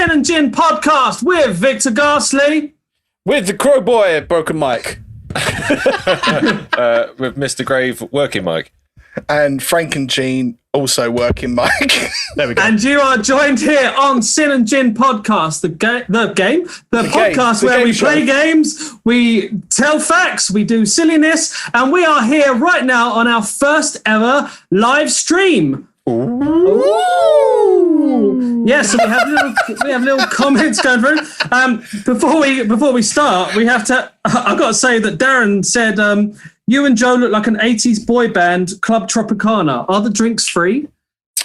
Sin and Gin podcast with Victor Garsley. With the Crowboy Broken Mike. With Mr. Grave Working Mike. And Frankenjeans also working Mike. There we go. And you are joined here on Sin and Gin podcast, the podcast where we play games, we tell facts, we do silliness, and we are here right now on our first ever live stream. Ooh. Yes, so we have little comments going through. Before we start, we have to. I've got to say that Darren said you and Joe look like an 80s boy band, Club Tropicana. Are the drinks free?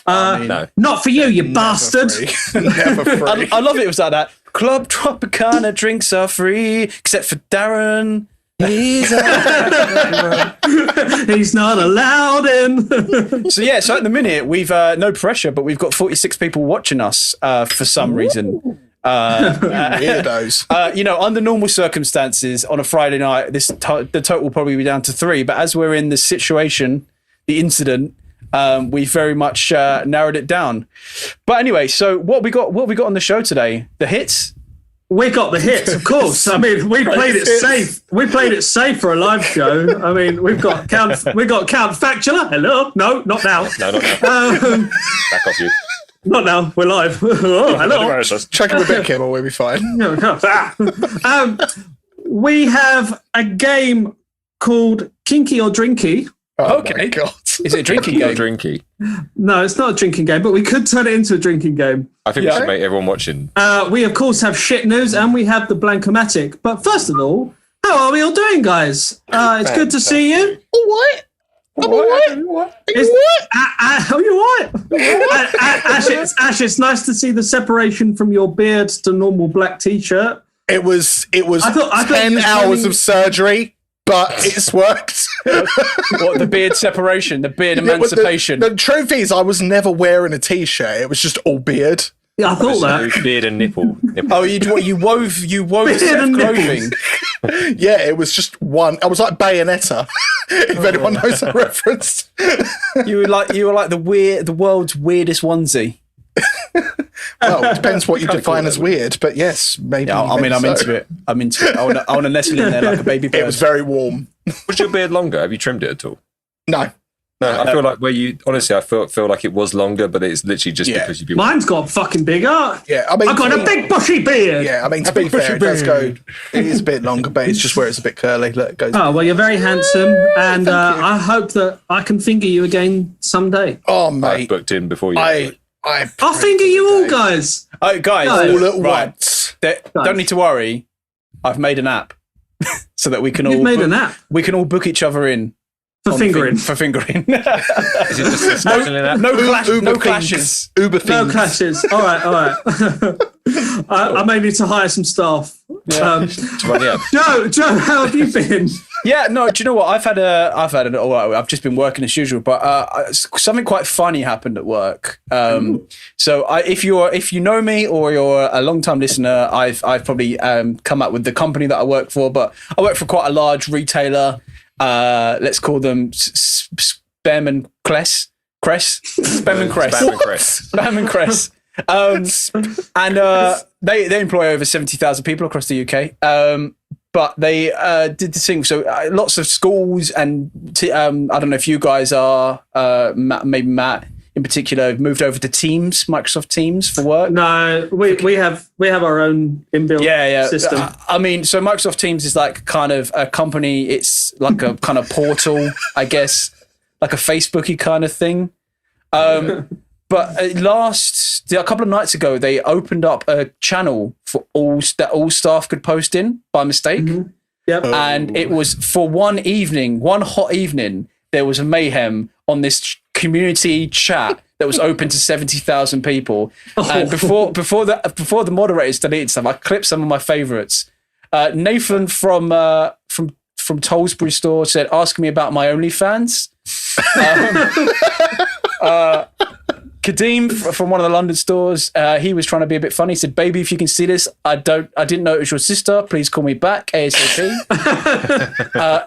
No. Not for you, you bastard. Never free. I love it was like that. Club Tropicana drinks are free, except for Darren. He's not allowed in. So at the minute we've no pressure, but we've got 46 people watching us for some reason. Weirdos. Under normal circumstances on a Friday night, the total will probably be down to 3. But as we're in the situation, the incident, we very much narrowed it down. But anyway, so what we got on the show today? The hits. We got the hits, of course. I mean, we played it safe. We played it safe for a live show. I mean, we've got Count Factula. Hello, no, not now. No, not now. Back off you. Not now. We're live. Oh, hello. Chuck him a bit, Kim, or we'll be fine. We have a game called Kinky or Drinky. Oh, Okay. my God. Is it a drinking game? Drinky. No, it's not a drinking game, but we could turn it into a drinking game. I think we should make everyone watching. We, of course, have shit news and we have the Blank-O-Mattic. But first of all, how are we all doing, guys? It's good to see you. All right. Are you all right? Ash, it's nice to see the separation from your beard to normal black t-shirt. It was I thought 10 hours of surgery, but it's worked. What, the beard separation, the beard emancipation? The truth is, I was never wearing a t-shirt. It was just all beard. Yeah, I thought that. Beard and nipple. Oh, you wove self clothing. Yeah, it was just one. I was like Bayonetta. If anyone knows that reference. You were like the world's weirdest onesie. Well, it depends what you define as weird, but yes, maybe. Yeah, I'm into it. I want to nestle in there like a baby bird. It was very warm. Was your beard longer? Have you trimmed it at all? No. No, I feel like I feel like it was longer, but it's literally just because you've been. Mine's got fucking bigger. Yeah, I mean, I've got a big bushy beard. Yeah, I mean, to be fair, it does go. It is a bit longer, but it's just where it's a bit curly. Look, it goes. Oh, well, you're very handsome, and I hope that I can finger you again someday. Oh, I mate. booked in before you. I'll finger you all, guys. Oh, guys, all at right. once. Don't need to worry. I've made an app so that we can You've made an app we can all book each other in for fingering. For fingering. Is it just a scheduling app? No clashes. Uber things. No clashes. All right. I may need to hire some staff. Yeah. Joe, how have you been? Yeah, no. Do you know what? I've just been working as usual, but something quite funny happened at work. So if you know me or you're a long-time listener, I've probably come up with the company that I work for. But I work for quite a large retailer. Let's call them Spam and Cress. Spam and Cress. And they employ over 70,000 people across the UK. But they did this thing. So lots of schools and I don't know if you guys are, maybe Matt in particular, moved over to Teams, Microsoft Teams for work. No, we have our own inbuilt system. I mean, so Microsoft Teams is like kind of a company. It's like a kind of portal, I guess, like a Facebooky kind of thing. But a couple of nights ago, they opened up a channel for that all staff could post in by mistake. Mm-hmm. Yep. And it was for one hot evening, there was a mayhem on this community chat that was open to 70,000 people. And before the moderators deleted some, I clipped some of my favourites. Nathan from Tollsbury store said, "Ask me about my OnlyFans." Kadeem from one of the London stores, he was trying to be a bit funny. He said, "Baby, if you can see this, I didn't know it was your sister. Please call me back ASAP."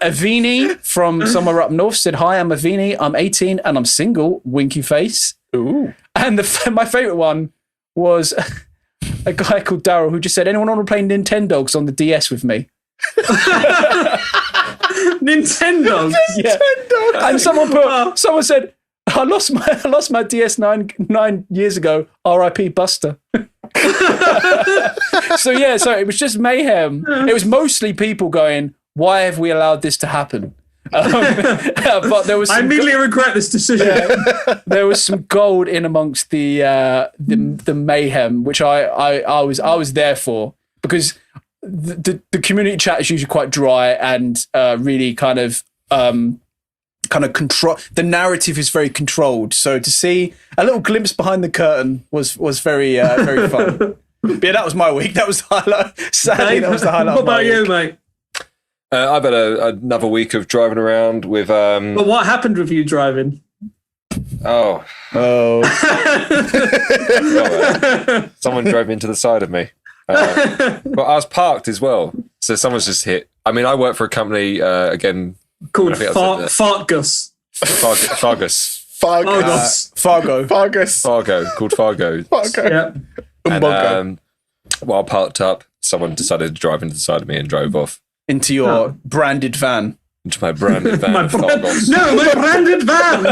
Avini from somewhere up north said, "Hi, I'm Avini. I'm 18 and I'm single. Winky face." Ooh. And my favourite one was a guy called Daryl who just said, anyone want to play Nintendogs on the DS with me? Nintendo. Yeah. And someone said, I lost my DS 9 years ago. R.I.P. Buster. So it was just mayhem. It was mostly people going, why have we allowed this to happen? But there was I immediately regret this decision. There was some gold in amongst the mayhem, which I was there for, because the community chat is usually quite dry and really kind of control. The narrative is very controlled. So to see a little glimpse behind the curtain was very very fun. But yeah, that was my week. That was the highlight. Sadly, that was the highlight. What about you, mate? I've had another week of driving around with. But what happened with you driving? Oh. Someone drove into the side of me. But I was parked as well. So someone's just hit. I mean, I work for a company, again. Called Fargus. Fargus. Fargo. Called Fargo. Yeah. And, while I parked up, someone decided to drive into the side of me and drove off. Into your branded van. Into my branded van. my branded van.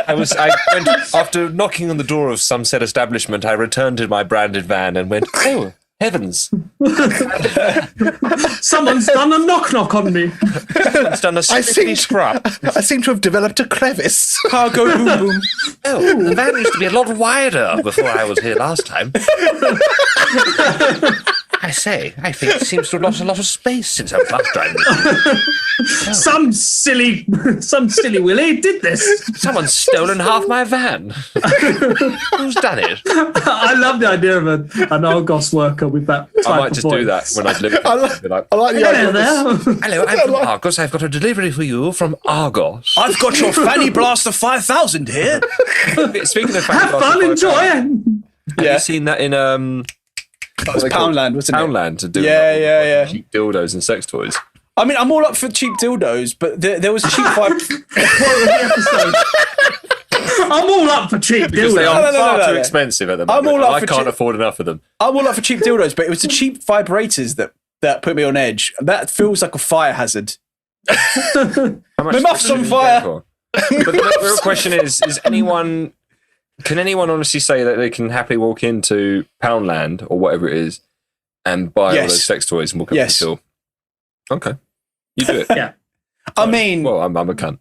I went after knocking on the door of some said establishment. I returned to my branded van and went, oh heavens! Someone's done a knock on me. Someone's done a swiftly scrap. I seem to have developed a crevice. Cargo boom boom. Oh, the van used to be a lot wider before I was here last time. I think it seems to have lost a lot of space since I was last driving. Some silly Willy did this. Someone's stolen half my van. Who's done it? I love the idea of an Argos worker with that type I might of just voice. do that when I deliver. I like the idea of this. Hello, I'm from Argos. I've got a delivery for you from Argos. I've got your Fanny Blaster 5000 here. Speaking of Have fun, enjoy. Have you seen that in That was Poundland, wasn't it? Poundland to do cheap dildos and sex toys. I mean, I'm all up for cheap dildos, but there was cheap I'm all up for cheap Because dildos. they are far too expensive at the moment. I can't afford enough of them. I'm all up for cheap dildos, but it was the cheap vibrators that put me on edge. That feels like a fire hazard. My muff's on fire. But the real question is can anyone honestly say that they can happily walk into Poundland or whatever it is and buy all those sex toys and walk up to the till? Okay. You do it. Yeah. I mean... Well, I'm a cunt.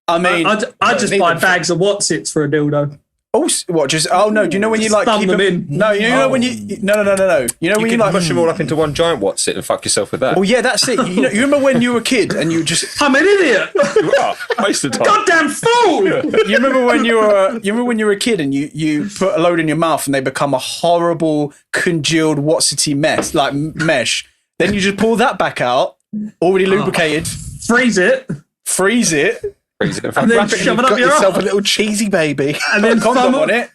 I mean... I just buy bags of Watsits for a dildo. Oh, what? Do you know when you like thumb keep them in? No, you know when you... No. You know when you like... push them all up into one giant Whatsit and fuck yourself with that. Oh, yeah, that's it. You remember when you were a kid and you just... I'm an idiot. You are. Waste of time. Goddamn fool. You remember when you were a kid and you put a load in your mouth and they become a horrible congealed Watsity mess, like mesh. Then you just pull that back out, already lubricated. Freeze it. And then shove it up Got your yourself arse. a little cheesy baby. And then condom thumb on it.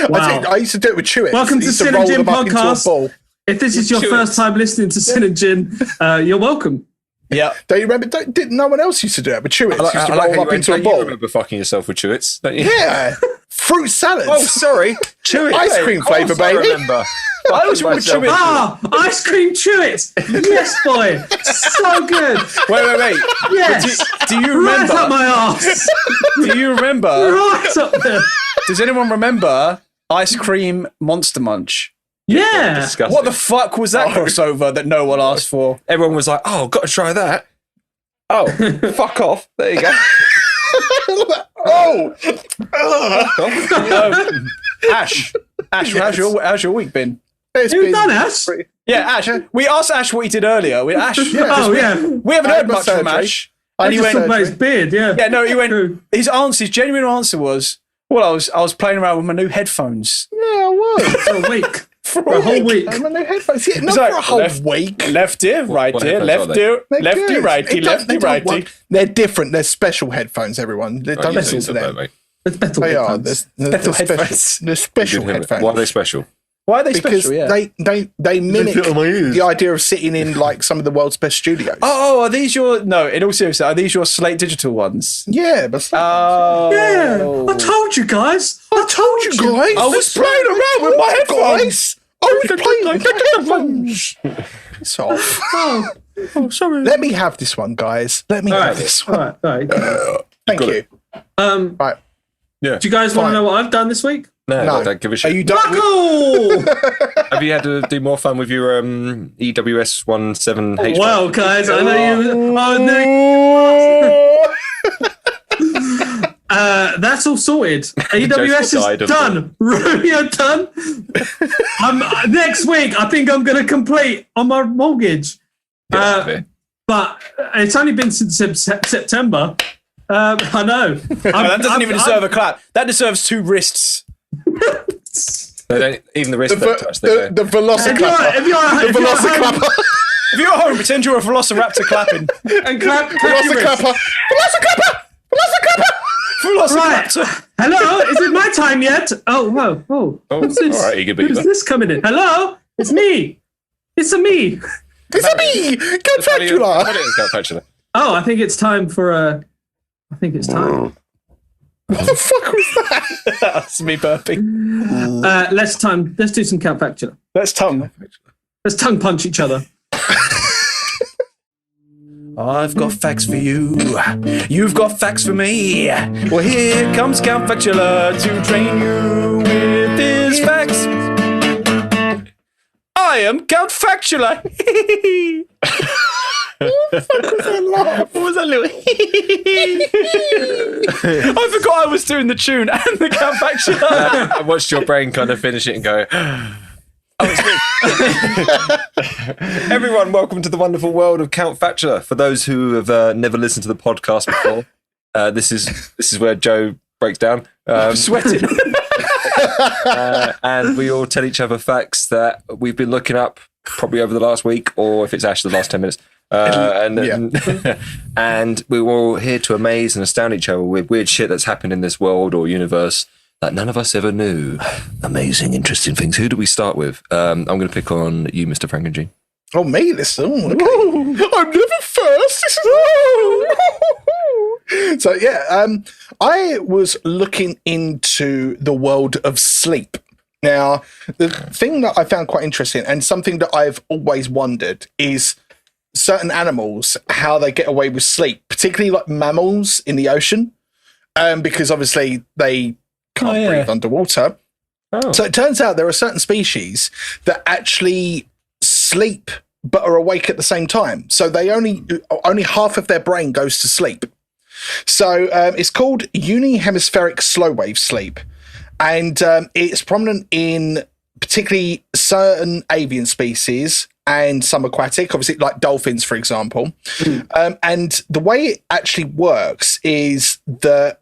Wow. I used to do it with Chewits. Welcome to Used Sin and roll Gin them up into a podcast. ball. If this is your first time listening to Sin and Gin, you're welcome. Yeah. Don't you remember? Didn't no one else used to do it with Chewits? Used to roll up into a You ball. remember fucking yourself with Chewits, don't you? Yeah. Fruit salads. Oh, sorry. Chewits. Ice cream flavour, I baby. remember. I always remember Chewits. Ice cream Chewits. Yes, boy. So good. Wait. Yes. Do you remember? Right up my arse. Do you remember? Right up there. Does anyone remember Ice Cream Monster Munch? Yeah. Disgusting. What the fuck was that crossover that no one asked for? Everyone was like, oh, got to try that. Oh, fuck off. There you go. Ash, how's your week been? Who's done Ash? Yeah, Ash. We asked Ash what he did earlier. We haven't I heard had my much from surgery. Ash. I And he just went, talked about his beard, yeah. yeah, no, he went. True. His genuine answer was, well, I was playing around with my new headphones. Yeah, I was. For a week. For a whole week. And my new headphones. Yeah, not It's like, for a whole left- week. Left ear, right what ear, headphones left are they? ear, They're lefty, good. righty, It don't- lefty, they don't righty. work. They're different. They're special headphones, everyone. They're Oh, done you listen said to that, them. mate. It's better They are. headphones. They're Special special. headphones. They're special headphones. Why are they special? Why are they because special? Yeah. they mimic the idea of sitting in like some of the world's best studios. Oh, are these your? No, in all seriousness, are these your Slate Digital ones? Yeah, but yeah, I told you guys. I told you guys. I was playing around with my headphones. I was playing with headphones. It's off. Oh, sorry. Let me have this one, guys. Let me have this one. All right. Thank you. Right. Yeah. Do you guys want to know what I've done this week? No, don't give a shit. Are you done? Have you had to do more fun with your EWS 17H? Well, guys, I know you. That's all sorted. EWS is done. Romeo done. Next week, I think I'm going to complete on my mortgage. But it's only been since September. I know. That doesn't even deserve a clap. That deserves 2 wrists. Even the wrist don't touch. The velociclapper. If you're at home, pretend you're a velociraptor clapping. And clap velociclapper. Right. Hello, is it my time yet? Oh, what's this? All right, Who's this coming in? Hello, it's me. It's a me. Count Factula. Oh, I think it's time for It's time. What the fuck was that? That's me burping. Let's do some Count Factula. Let's tongue punch each other. I've got facts for you. You've got facts for me. Well, here comes Count Factula to train you with his facts. I am Count Factula. What was that little? I forgot I was doing the tune and the Count Factula. I watched your brain kind of finish it and go, oh, it's me. Everyone, welcome to the wonderful world of Count Factula. For those who have never listened to the podcast before, this is where Joe breaks down. I'm sweating. And we all tell each other facts that we've been looking up probably over the last week, or if it's actually the last 10 minutes. And we were all here to amaze and astound each other with weird shit that's happened in this world or universe that none of us ever knew. Amazing, interesting things. Who do we start with? I'm going to pick on you, Mr. Frankenjean. Oh, me? Listen. Okay. I'm never first. So, yeah, I was looking into the world of sleep. Now, the thing that I found quite interesting and something that I've always wondered is certain animals, how they get away with sleep, particularly like mammals in the ocean, because obviously they can't breathe underwater. Oh. So it turns out there are certain species that actually sleep but are awake at the same time. So they only half of their brain goes to sleep. So it's called unihemispheric slow wave sleep. And it's prominent in particularly certain avian species and some aquatic, obviously like dolphins, for example. And the way it actually works is that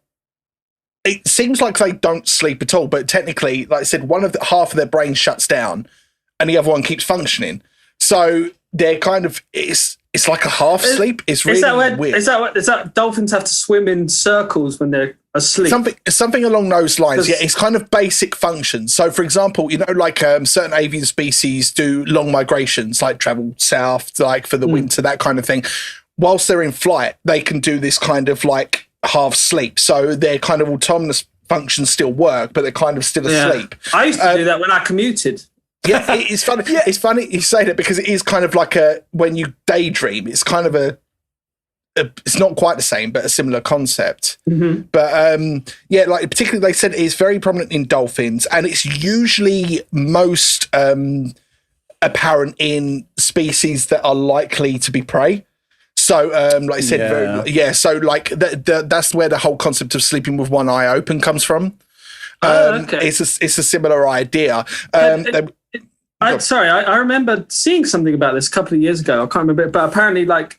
it seems like they don't sleep at all, but technically, like I said, half of their brain shuts down and the other one keeps functioning. So they're kind of, it's like a half sleep. It's really weird. Is that dolphins have to swim in circles when they're asleep? Something along those lines. Yeah, it's kind of basic functions. So, for example, like certain avian species do long migrations, like travel south, like for the winter, that kind of thing. Whilst they're in flight, they can do this kind of like half sleep. So their kind of autonomous functions still work, but they're kind of still asleep. I used to do that when I commuted. Yeah, it's funny. Yeah. It's funny you say that because it is kind of like when you daydream, it's kind of it's not quite the same, but a similar concept. Mm-hmm. But like particularly they said it is very prominent in dolphins, and it's usually most apparent in species that are likely to be prey. So, like I said, so like that's where the whole concept of sleeping with one eye open comes from. Okay. It's a similar idea. I remember seeing something about this a couple of years ago. I can't remember, but apparently, like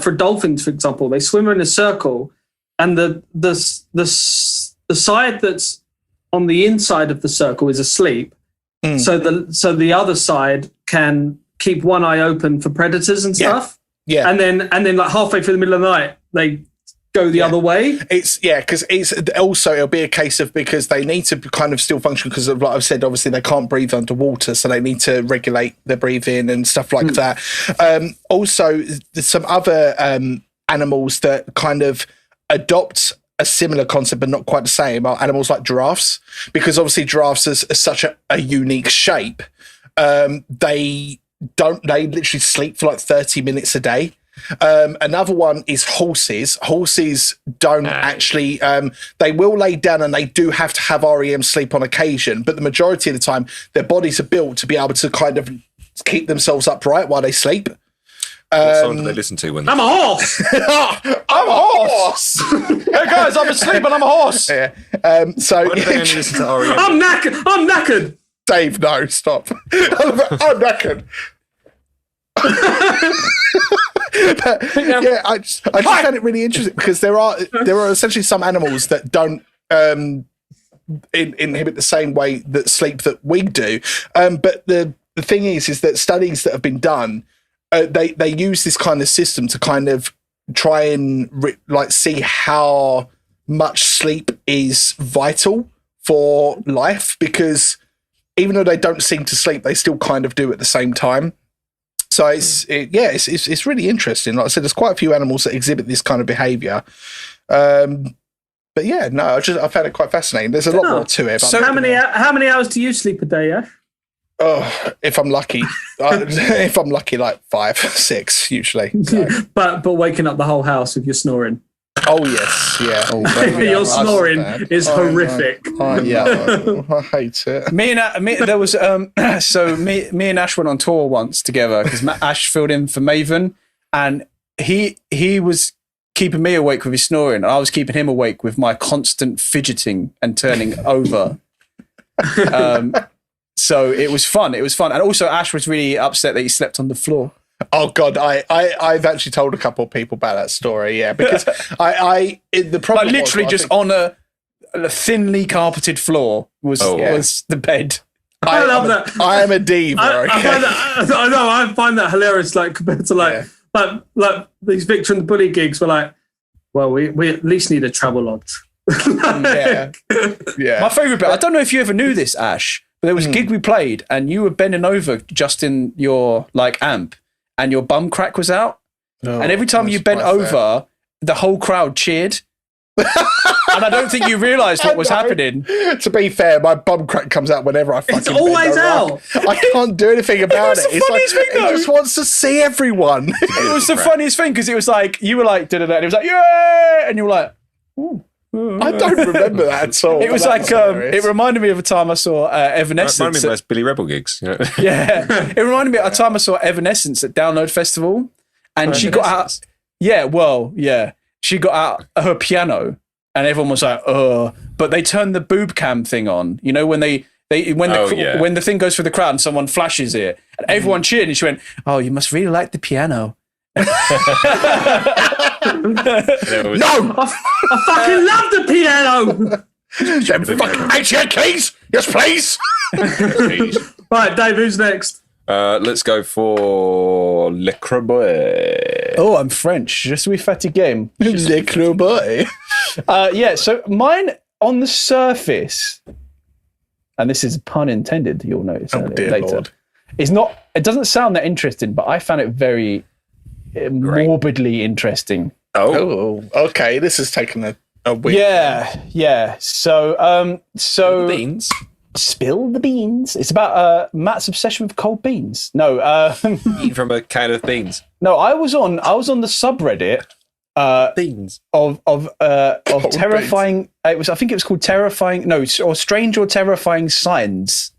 for dolphins, for example, they swim in a circle, and the side that's on the inside of the circle is asleep. So the other side can keep one eye open for predators and stuff. Yeah. And then like halfway through the middle of the night, they go the other way. Because it's also, it'll be a case of, because they need to kind of still function, because of, like I've said, obviously they can't breathe underwater, so they need to regulate their breathing and stuff like that. Also, there's some other animals that kind of adopt a similar concept but not quite the same, are animals like giraffes, because obviously giraffes are such a unique shape. They literally sleep for like 30 minutes a day. Another one is horses. Horses don't actually, they will lay down, and they do have to have REM sleep on occasion, but the majority of the time their bodies are built to be able to kind of keep themselves upright while they sleep. What song do they listen to when I'm a horse? I'm a horse! Hey guys, I'm asleep and I'm a horse. Yeah. Why do they only listen to REM? I'm knackered. Dave, no, stop. I'm knackered. But, yeah, I just found it really interesting, because there are essentially some animals that don't inhibit the same way that sleep that we do. But the thing is that studies that have been done, they use this kind of system to kind of try and see how much sleep is vital for life, because even though they don't seem to sleep, they still kind of do at the same time. So it's really interesting. Like I said, there's quite a few animals that exhibit this kind of behaviour. But yeah, no, I found it quite fascinating. There's a lot more to it. So how many hours do you sleep a day, Ash? Oh, if I'm lucky, like 5, 6 usually. So. but waking up the whole house with your snoring. Oh yes, yeah. Oh, your snoring is horrific. I hate it. Me and Ash went on tour once together, because Ash filled in for Maven, and he was keeping me awake with his snoring, and I was keeping him awake with my constant fidgeting and turning over. So it was fun. And also Ash was really upset that he slept on the floor. Oh God, I've actually told a couple of people about that story. Yeah, because the problem like literally was, just on a thinly carpeted floor was the bed. I love that. I am a diva. I find that hilarious. Like compared to like these Victor and the Bully gigs, were like, well, we at least need a travel lodge. Yeah. My favourite bit. I don't know if you ever knew this, Ash, but there was a gig we played, and you were bending over just in your amp, and your bum crack was out. Oh, and every time you bent over, the whole crowd cheered. And I don't think you realised what was happening. To be fair, my bum crack comes out whenever I fucking It's always out. I can't do anything about it. It's like, it just wants to see everyone. It was the funniest thing, because it was like, you were like, da-da-da, and it was like, yeah! And you were like, ooh. I don't remember that at all. It was like, it reminded me of a time I saw Evanescence. It reminded me of those Billy Rebel gigs. You know? Yeah. It reminded me of a time I saw Evanescence at Download Festival, and she got out. Yeah, well, yeah. She got out her piano, and everyone was like, but they turned the boob cam thing on. You know, when when the thing goes through the crowd and someone flashes it, and everyone cheered, and she went, "Oh, you must really like the piano." No, I fucking love the piano. Them fucking ATM keys, yes, please. Right, Dave, who's next? Let's go for Le Crowboy. Oh, I'm French. Je suis fatigué. Le Crowboy. Yeah, so mine on the surface, and this is a pun intended, you'll notice later. Lord. It doesn't sound that interesting, but I found it very morbidly interesting. Oh, okay. This has taken a week. Yeah. So Beans. Spill the beans. It's about Matt's obsession with cold beans. No, Eating from a can of beans. No, I was on the subreddit beans of terrifying. Beans. I think it was called terrifying. No, or strange or terrifying signs.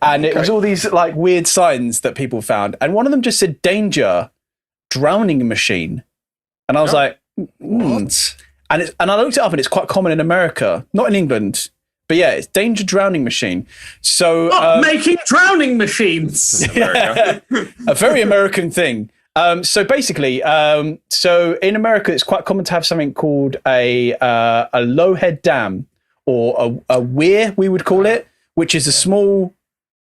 And it was all these like weird signs that people found, and one of them just said danger, drowning machine, and I was like, what? And I looked it up, and it's quite common in America, not in England. But yeah, it's danger drowning machine. So making drowning machines. A very American thing. So basically, so in America, it's quite common to have something called a low head dam, or a weir, we would call it, which is a small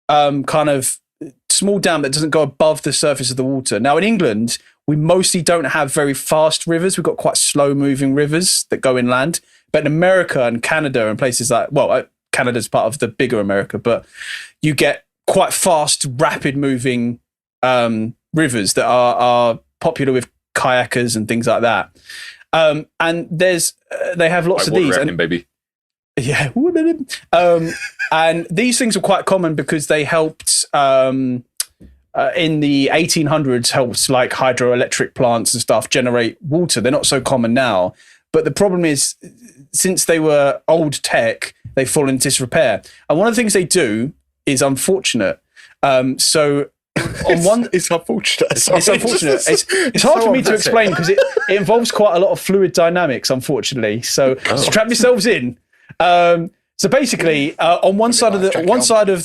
kind of small dam that doesn't go above the surface of the water. Now in England, we mostly don't have very fast rivers. We've got quite slow moving rivers that go inland. But in America and Canada and places like, Canada's part of the bigger America, but you get quite fast, rapid moving rivers that are popular with kayakers and things like that. And they have lots of these. Baby. Yeah. And these things are quite common because they helped in the 1800s, helped like hydroelectric plants and stuff generate water. They're not so common now. But the problem is, since they were old tech, they fall into disrepair. And one of the things they do is unfortunate. So on one, it's unfortunate. Sorry. It's unfortunate. It's hard for me to explain because it involves quite a lot of fluid dynamics, unfortunately. So strap yourselves in. So basically, on one side of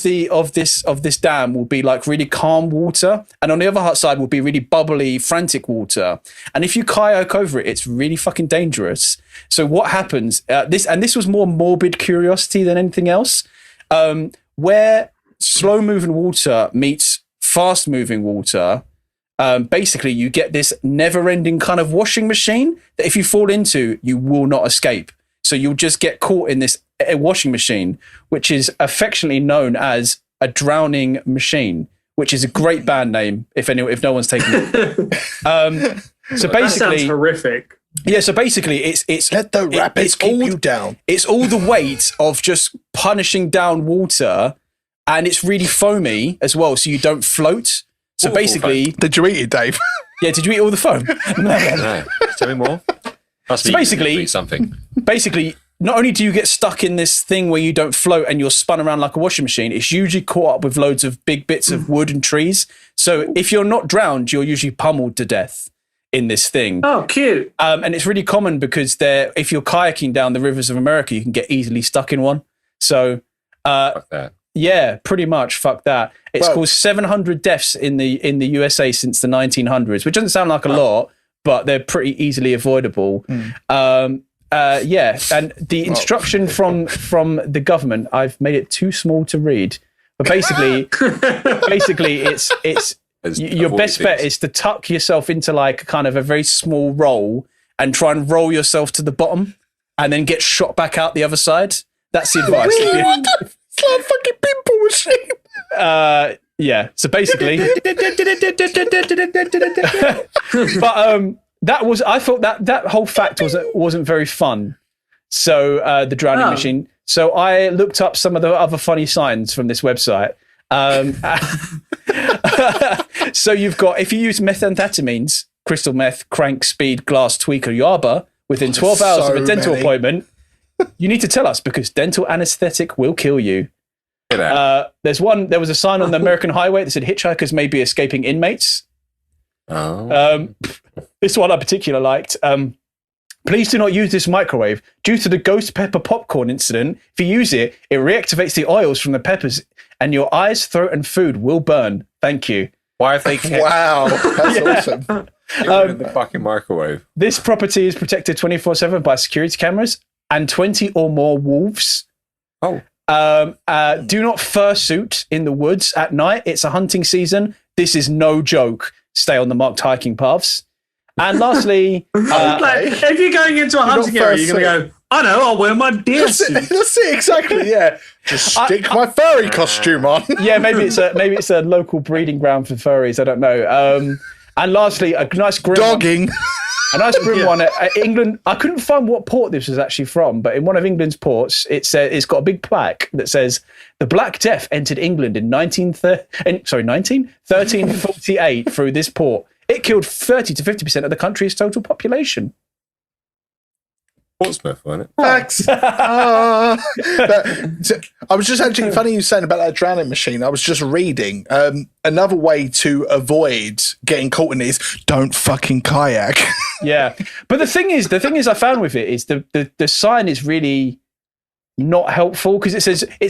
this dam will be like really calm water, and on the other side will be really bubbly, frantic water. And if you kayak over it, it's really fucking dangerous. So what happens? This was more morbid curiosity than anything else. Where slow moving water meets fast moving water, basically you get this never ending kind of washing machine that if you fall into, you will not escape. So you'll just get caught in this washing machine, which is affectionately known as a drowning machine, which is a great band name if no one's taken it. So basically, that sounds horrific. Yeah, so basically it's let the rapids keep you down. It's all the weight of just punishing down water, and it's really foamy as well, so you don't float. So basically, did you eat it, Dave? Yeah, did you eat all the foam? No. Tell me more. So basically, not only do you get stuck in this thing where you don't float and you're spun around like a washing machine, it's usually caught up with loads of big bits of wood and trees. So if you're not drowned, you're usually pummeled to death in this thing. Oh, cute. And it's really common because if you're kayaking down the rivers of America, you can get easily stuck in one. So, fuck that. Yeah, pretty much. Fuck that. It's caused 700 deaths in the USA since the 1900s, which doesn't sound like a lot, but they're pretty easily avoidable. Yeah, and the instruction from the government, I've made it too small to read, but basically it's your best bet is to tuck yourself into like kind of a very small roll and try and roll yourself to the bottom and then get shot back out the other side. That's the advice. It's like a fucking pinball machine. Yeah. So basically, but I thought that whole fact wasn't very fun. So the drowning machine. So I looked up some of the other funny signs from this website. So you've got, if you use methamphetamines, crystal meth, crank, speed, glass, tweak, or yarba within 12 hours of a dental appointment, you need to tell us because dental anesthetic will kill you. There was a sign on the American highway that said hitchhikers may be escaping inmates. This one I particularly liked. Please do not use this microwave. Due to the ghost pepper popcorn incident, if you use it, it reactivates the oils from the peppers and your eyes, throat, and food will burn. Thank you. Why have they kept Wow, that's awesome. in the fucking microwave? This property is protected 24/7 by security cameras and 20 or more wolves. Oh. Do not fursuit in the woods at night. It's a hunting season. This is no joke. Stay on the marked hiking paths. And lastly, like, if you're going into a hunting area, you're going to go, I know, I'll wear my deer suit. That's it, exactly, yeah. Just stick my furry costume on. Yeah, maybe it's a local breeding ground for furries. I don't know. And lastly, a nice grim dogging. A nice grim one. England. I couldn't find what port this was actually from, but in one of England's ports, it's got a big plaque that says the Black Death entered England in 1348 through this port. It killed 30 to 50% of the country's total population. Portsmouth, wasn't it? Facts. I was just actually funny you saying about that drowning machine. I was just reading another way to avoid getting caught in this: don't fucking kayak. Yeah, but the thing is, I found with it is the sign is really not helpful because it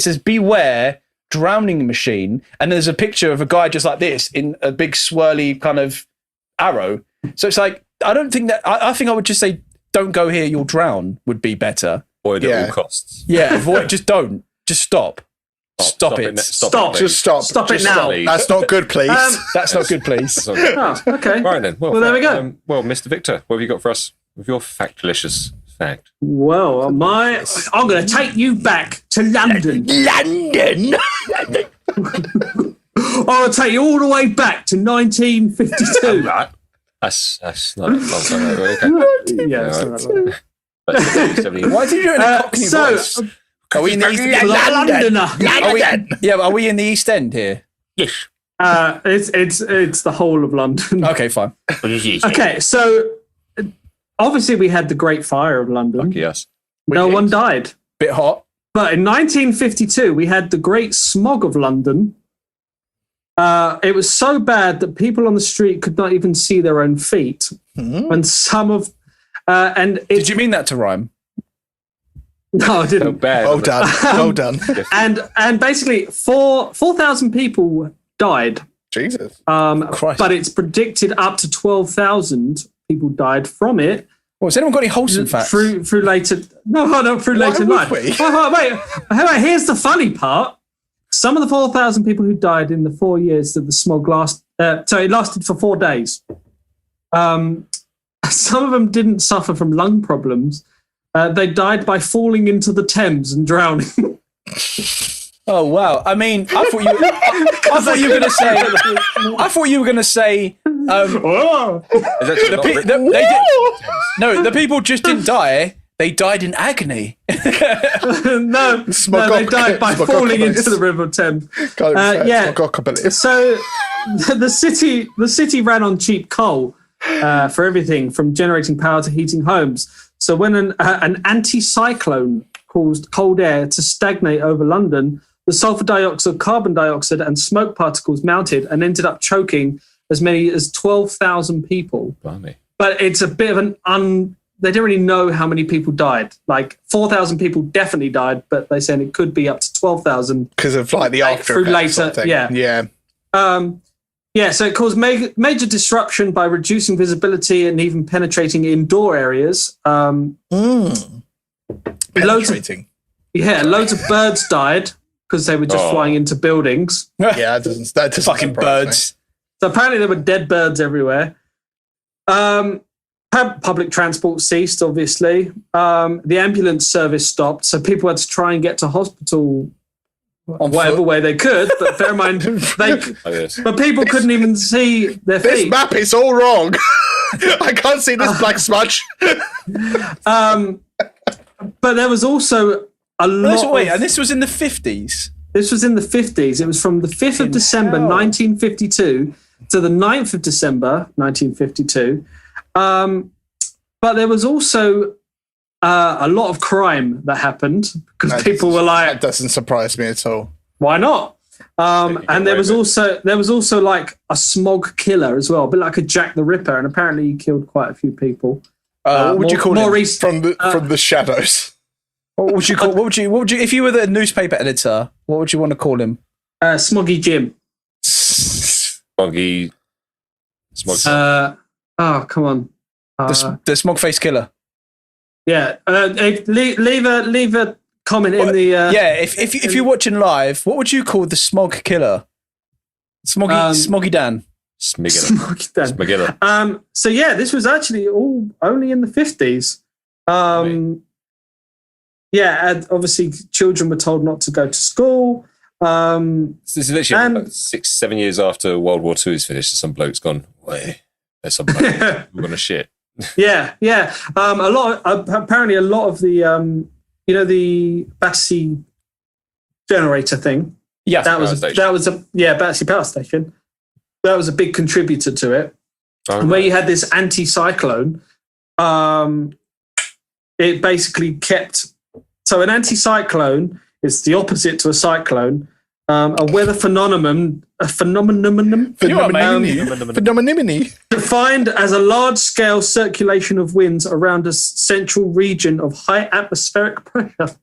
says beware drowning machine, and there's a picture of a guy just like this in a big swirly kind of arrow. So it's like I don't think that I think I would just say, don't go here, you'll drown would be better. Avoid at all costs. Yeah, avoid. Just don't. Just stop. Stop it. Just stop. Stop it now. That's not good, please. That's not good, please. Oh, okay. Right then. Well, there we go. Well, Mr. Victor, what have you got for us with your factolicious fact? Well, I'm going to take you back to London. London. I'll take you all the way back to 1952. Right. That's not a long time ago. Okay. Yeah, it's not that long. Why did you do it in a Cockney voice? Are we in the East End? Londoner. Are we in the East End here? Yes. It's the whole of London. Okay, fine. Okay, so obviously we had the Great Fire of London. Yes. No one died. Bit hot. But in 1952, we had the Great Smog of London. It was so bad that people on the street could not even see their own feet. And some of... Did you mean that to rhyme? No, I didn't. So bad. Well done. And basically, 4,000 people died. Jesus. Christ. But it's predicted up to 12,000 people died from it. Well, has anyone got any wholesome facts? Through later... No, through later life. Wait, here's the funny part. Some of the 4,000 people who died in the 4 years that the smog it lasted for 4 days. Some of them didn't suffer from lung problems. They died by falling into the Thames and drowning. Oh wow! I mean, I thought you were going to say. The people just didn't die. They died in agony. No, they died by falling into the River Thames. So the city ran on cheap coal for everything from generating power to heating homes. So when an anticyclone caused cold air to stagnate over London, the sulfur dioxide, carbon dioxide, and smoke particles mounted and ended up choking as many as 12,000 people. Blimey. But it's a bit of they didn't really know how many people died. Like 4,000 people definitely died, but they said it could be up to 12,000 because of like the after through later. Sort of thing. Yeah. So it caused major disruption by reducing visibility and even penetrating indoor areas. Penetrating. Loads of birds died because they were just flying into buildings. Yeah, that doesn't fucking birds. Me. So apparently there were dead birds everywhere. Public transport ceased, obviously. The ambulance service stopped, so people had to try and get to hospital whatever way they could. But bear in mind, but people couldn't even see their feet. This map is all wrong. I can't see this black smudge. But there was also a lot. And this was in the 50s. This was in the 50s. It was from the 5th of December, 1952, to the 9th of December, 1952. But there was also a lot of crime that happened because people were like, that doesn't surprise me at all. Why not? And there was also like a smog killer as well, a bit like a Jack the Ripper, and apparently he killed quite a few people. What would you call him? From the shadows? What would you call? What would you? If you were the newspaper editor, what would you want to call him? Smoggy Jim. Smoggy. Come on. The smog face killer. Yeah. Leave a comment in the. If you're watching live, what would you call the smog killer? Smoggy Dan. Smoggy Dan. So yeah, this was actually all only in the 50s. Yeah, and obviously children were told not to go to school. This is literally like 6-7 years after World War II is finished. Some bloke's gone, wait, there's some bloke we're gonna shit. Yeah. Apparently a lot of the the Battersea generator thing. Yeah, Battersea Power Station. That was a big contributor to it. And where you had this anticyclone, it basically kept. So an anticyclone is the opposite to a cyclone. A weather phenomenon defined as a large-scale circulation of winds around a central region of high atmospheric pressure.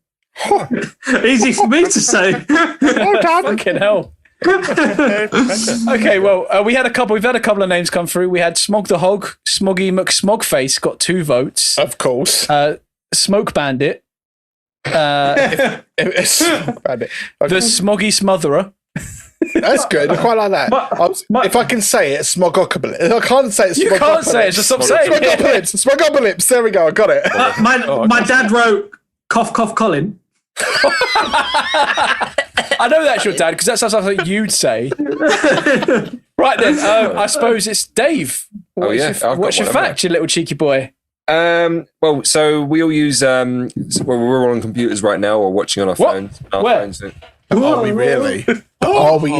Easy for me to say. Fucking hell. Okay, well, we've had a couple of names come through. We had Smog the Hog, Smoggy McSmogface got 2 votes. Of course. Smoke Bandit, The Smoggy Smotherer. That's good. I quite like that. If I can say it, Smogocalypse. I can't say it. You can't say it. Just stop saying it. Smogocalypse. There we go. I got it. My dad wrote cough Colin. I know that's your dad because that sounds like something you'd say. Right then, I suppose it's Dave. What's your fact, you little cheeky boy? Well, so we all use we're all on computers right now or watching on our phones. Are we really? Are we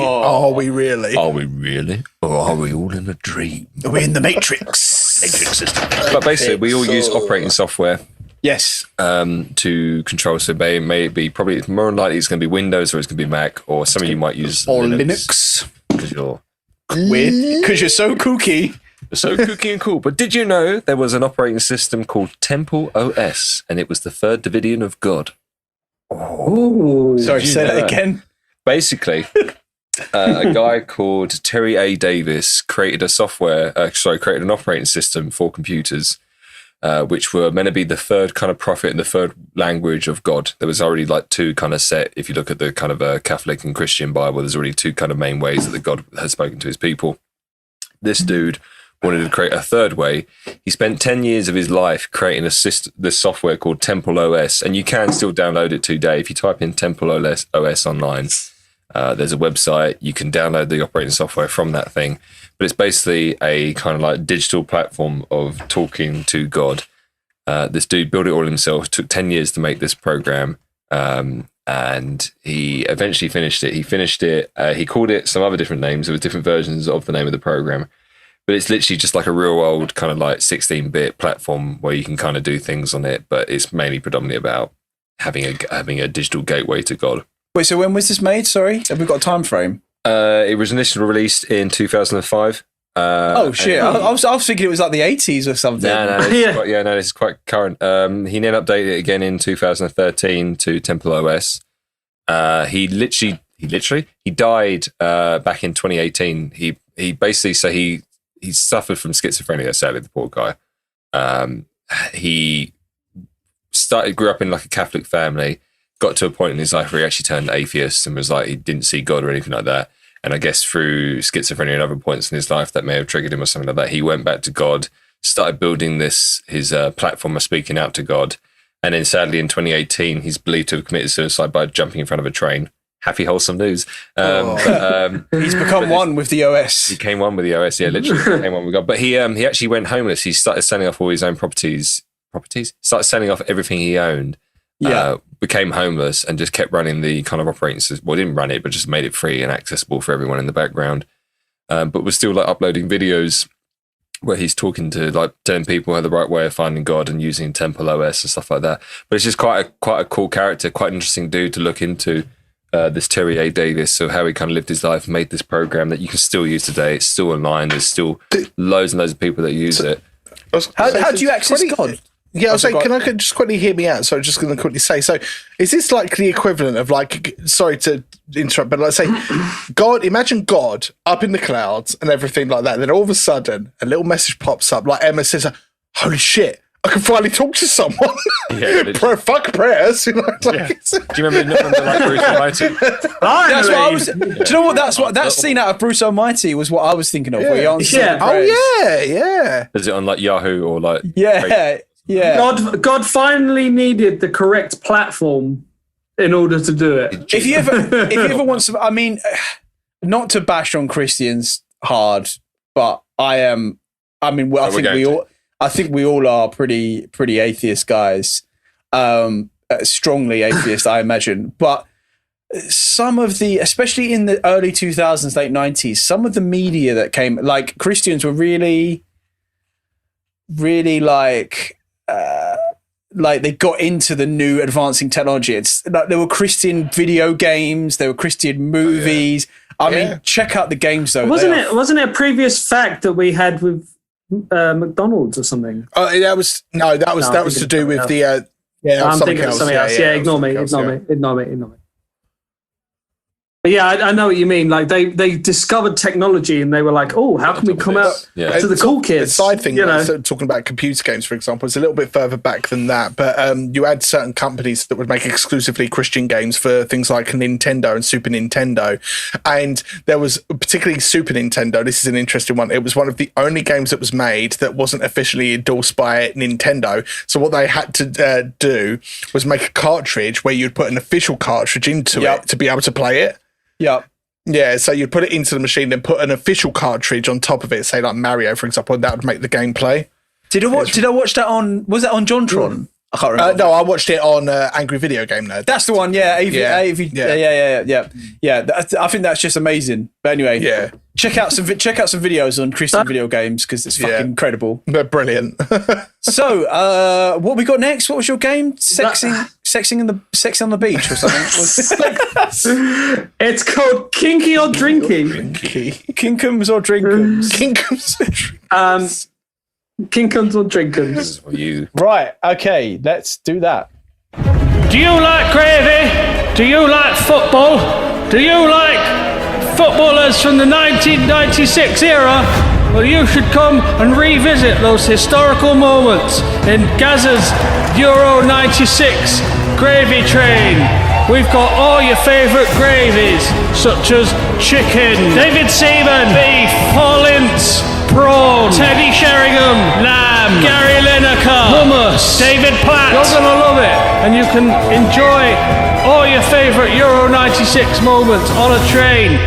really? Are we really? Or are we all in a dream? Are we in the Matrix system? But basically, we all use operating software. Yes. To control. So may be probably more than likely it's going to be Windows or it's going to be Mac or some of you might use or Linux because you're weird. Because you're so kooky. So kooky and cool. But did you know there was an operating system called Temple OS and it was the third division of God? Oh, sorry, say that again. Basically, a guy called Terry A. Davis created an operating system for computers, which were meant to be the third kind of prophet and the third language of God. There was already like two kind of set. If you look at the kind of Catholic and Christian Bible, there's already two kind of main ways that God has spoken to his people. This dude wanted to create a third way. He spent 10 years of his life creating this software called Temple OS, and you can still download it today. If you type in Temple OS online, there's a website. You can download the operating software from that thing. But it's basically a kind of like digital platform of talking to God. This dude built it all himself. It took 10 years to make this program, and he eventually finished it. He finished it. He called it some other different names. There was different versions of the name of the program. But it's literally just like a real old kind of like 16-bit platform where you can kind of do things on it, but it's mainly predominantly about having a digital gateway to God. Wait, so when was this made? Sorry, have we got a time frame? It was initially released in 2005. Oh shit! I was thinking it was like the 80s or something. No, this is quite current. He then updated it again in 2013 to Temple OS. He died back in 2018. He basically he suffered from schizophrenia, sadly, the poor guy. He grew up in like a Catholic family, got to a point in his life where he actually turned atheist and was like, he didn't see God or anything like that. And I guess through schizophrenia and other points in his life that may have triggered him or something like that, he went back to God, started building his platform of speaking out to God. And then sadly in 2018, he's believed to have committed suicide by jumping in front of a train. Happy, wholesome news. He's become one with the OS. He became one with the OS, yeah, literally became one with God. But he actually went homeless. He started selling off all his own properties, started selling off everything he owned, became homeless and just kept running the kind of operating system. Well, didn't run it, but just made it free and accessible for everyone in the background. But was still like uploading videos where he's talking to like telling people the right way of finding God and using Temple OS and stuff like that. But it's just quite a cool character, quite an interesting dude to look into. This Terry A. Davis, so how he kind of lived his life, made this program that you can still use today. It's still online. There's still loads and loads of people that use it. How do you access God? Yeah, I was saying, can I just quickly hear me out? So I'm just going to quickly say, so is this like the equivalent of like, sorry to interrupt, but let's say God, imagine God up in the clouds and everything like that. Then all of a sudden a little message pops up like Emma says, holy shit, I can finally talk to someone. Yeah, fuck prayers. You know, like, Do you remember like Bruce Almighty? That's what I was. Do you know what? That scene out of Bruce Almighty was what I was thinking of. Where he answered yeah. Is it on like Yahoo or like? Yeah. God finally needed the correct platform in order to do it. If you ever want some, I mean, not to bash on Christians hard, but I think we all are pretty atheist guys, strongly atheist, I imagine. But some of the, especially in the early 2000s, late 90s, some of the media that came, like Christians were really like they got into the new advancing technology. It's like there were Christian video games, there were Christian movies. I mean, check out the games though. Wasn't it a previous fact that we had with McDonald's or something? That was to do with the I'm thinking of something else. Yeah, ignore me. Yeah, I know what you mean. Like they discovered technology and they were like, "Oh, how can we come out to the cool kids?" The side thing, talking about computer games, for example, is a little bit further back than that. But you had certain companies that would make exclusively Christian games for things like Nintendo and Super Nintendo, and there was particularly Super Nintendo. This is an interesting one. It was one of the only games that was made that wasn't officially endorsed by Nintendo. So what they had to do was make a cartridge where you'd put an official cartridge into it to be able to play it. Yeah, so you put it into the machine, then put an official cartridge on top of it, say like Mario, for example, and that would make the game play. Did I watch that on? Was that on JonTron? I can't remember. No, I watched it on Angry Video Game Nerd. That's the one. Yeah, yeah. I think that's just amazing. But anyway, check out some videos on Christian video games because it's fucking incredible. They're brilliant. So, what we got next? What was your game? Sexing on the beach or something? It's called Kinky or Drinky. Kinkums or Drinkums. Kinkums or Drinkums. Kinkums or Drinkums. Right, okay, let's do that. Do you like gravy? Do you like football? Do you like footballers from the 1996 era? Well, you should come and revisit those historical moments in Gazza's Euro 96 gravy train. We've got all your favourite gravies, such as chicken, David Seaman, beef, Paul Ince, prawn, Teddy Sheringham, lamb, Gary Lineker, hummus, David Platt. You're going to love it, and you can enjoy all your favourite Euro 96 moments on a train.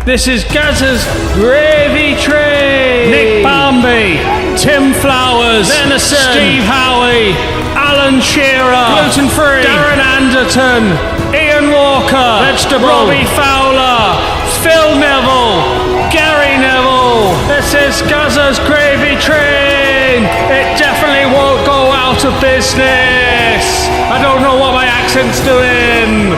This is Gazza's Gravy Train. Nick Barmby, Tim Flowers, Venison, Steve Howie, Alan Shearer, Gluten Free, Darren Anderton, Ian Walker, Vegetable, Robbie Fowler, Phil Neville, Gary Neville. This is Gazza's Gravy Train. It definitely won't go out of business. I don't know what my accent's doing.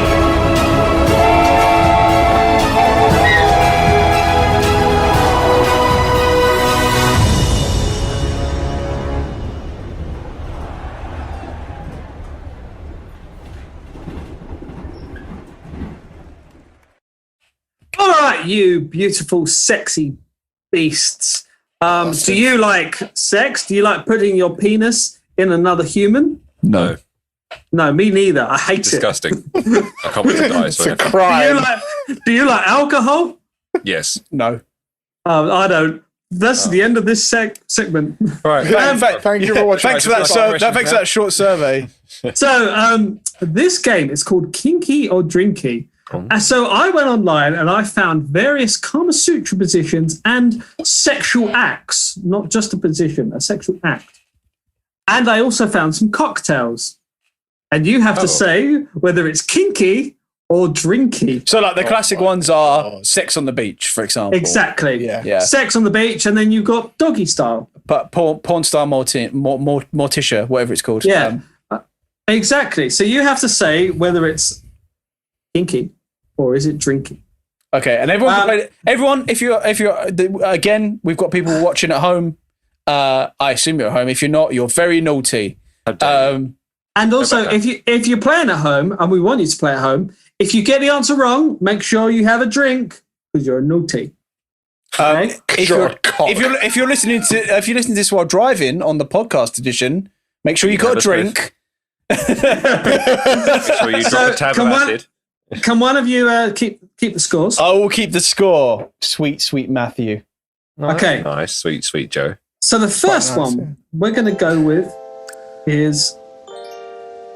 All right, you beautiful, sexy beasts. Do you like sex? Do you like putting your penis in another human? No. No, me neither. I hate Disgusting. I can't wait to die. It's a crime. Do you like alcohol? Yes. No. I don't. That's the end of this segment. Right. Thank you for watching. Thanks for that short survey. So this game is called Kinky or Drinky. So I went online and I found various Kama Sutra positions and sexual acts, not just a position, a sexual act. And I also found some cocktails. And you have to say whether it's kinky or drinky. So like the classic ones are sex on the beach, for example. Exactly. Yeah. Sex on the beach, and then you've got doggy style. But porn star Morticia, whatever it's called. Yeah. Exactly. So you have to say whether it's kinky or is it drinky. Okay, and everyone can play it. Everyone, if you're again, we've got people watching at home. I assume you're at home. If you're not, you're very naughty. And also, if you're playing at home, and we want you to play at home, if you get the answer wrong, make sure you have a drink because you're naughty. Okay? If you're listening to this while driving on the podcast edition, make sure you got a drink. Make sure you drop a tab of acid. Can one of you keep the scores? I will keep the score. Sweet Matthew. Okay. Nice, sweet Joe. So the first one we're going to go with is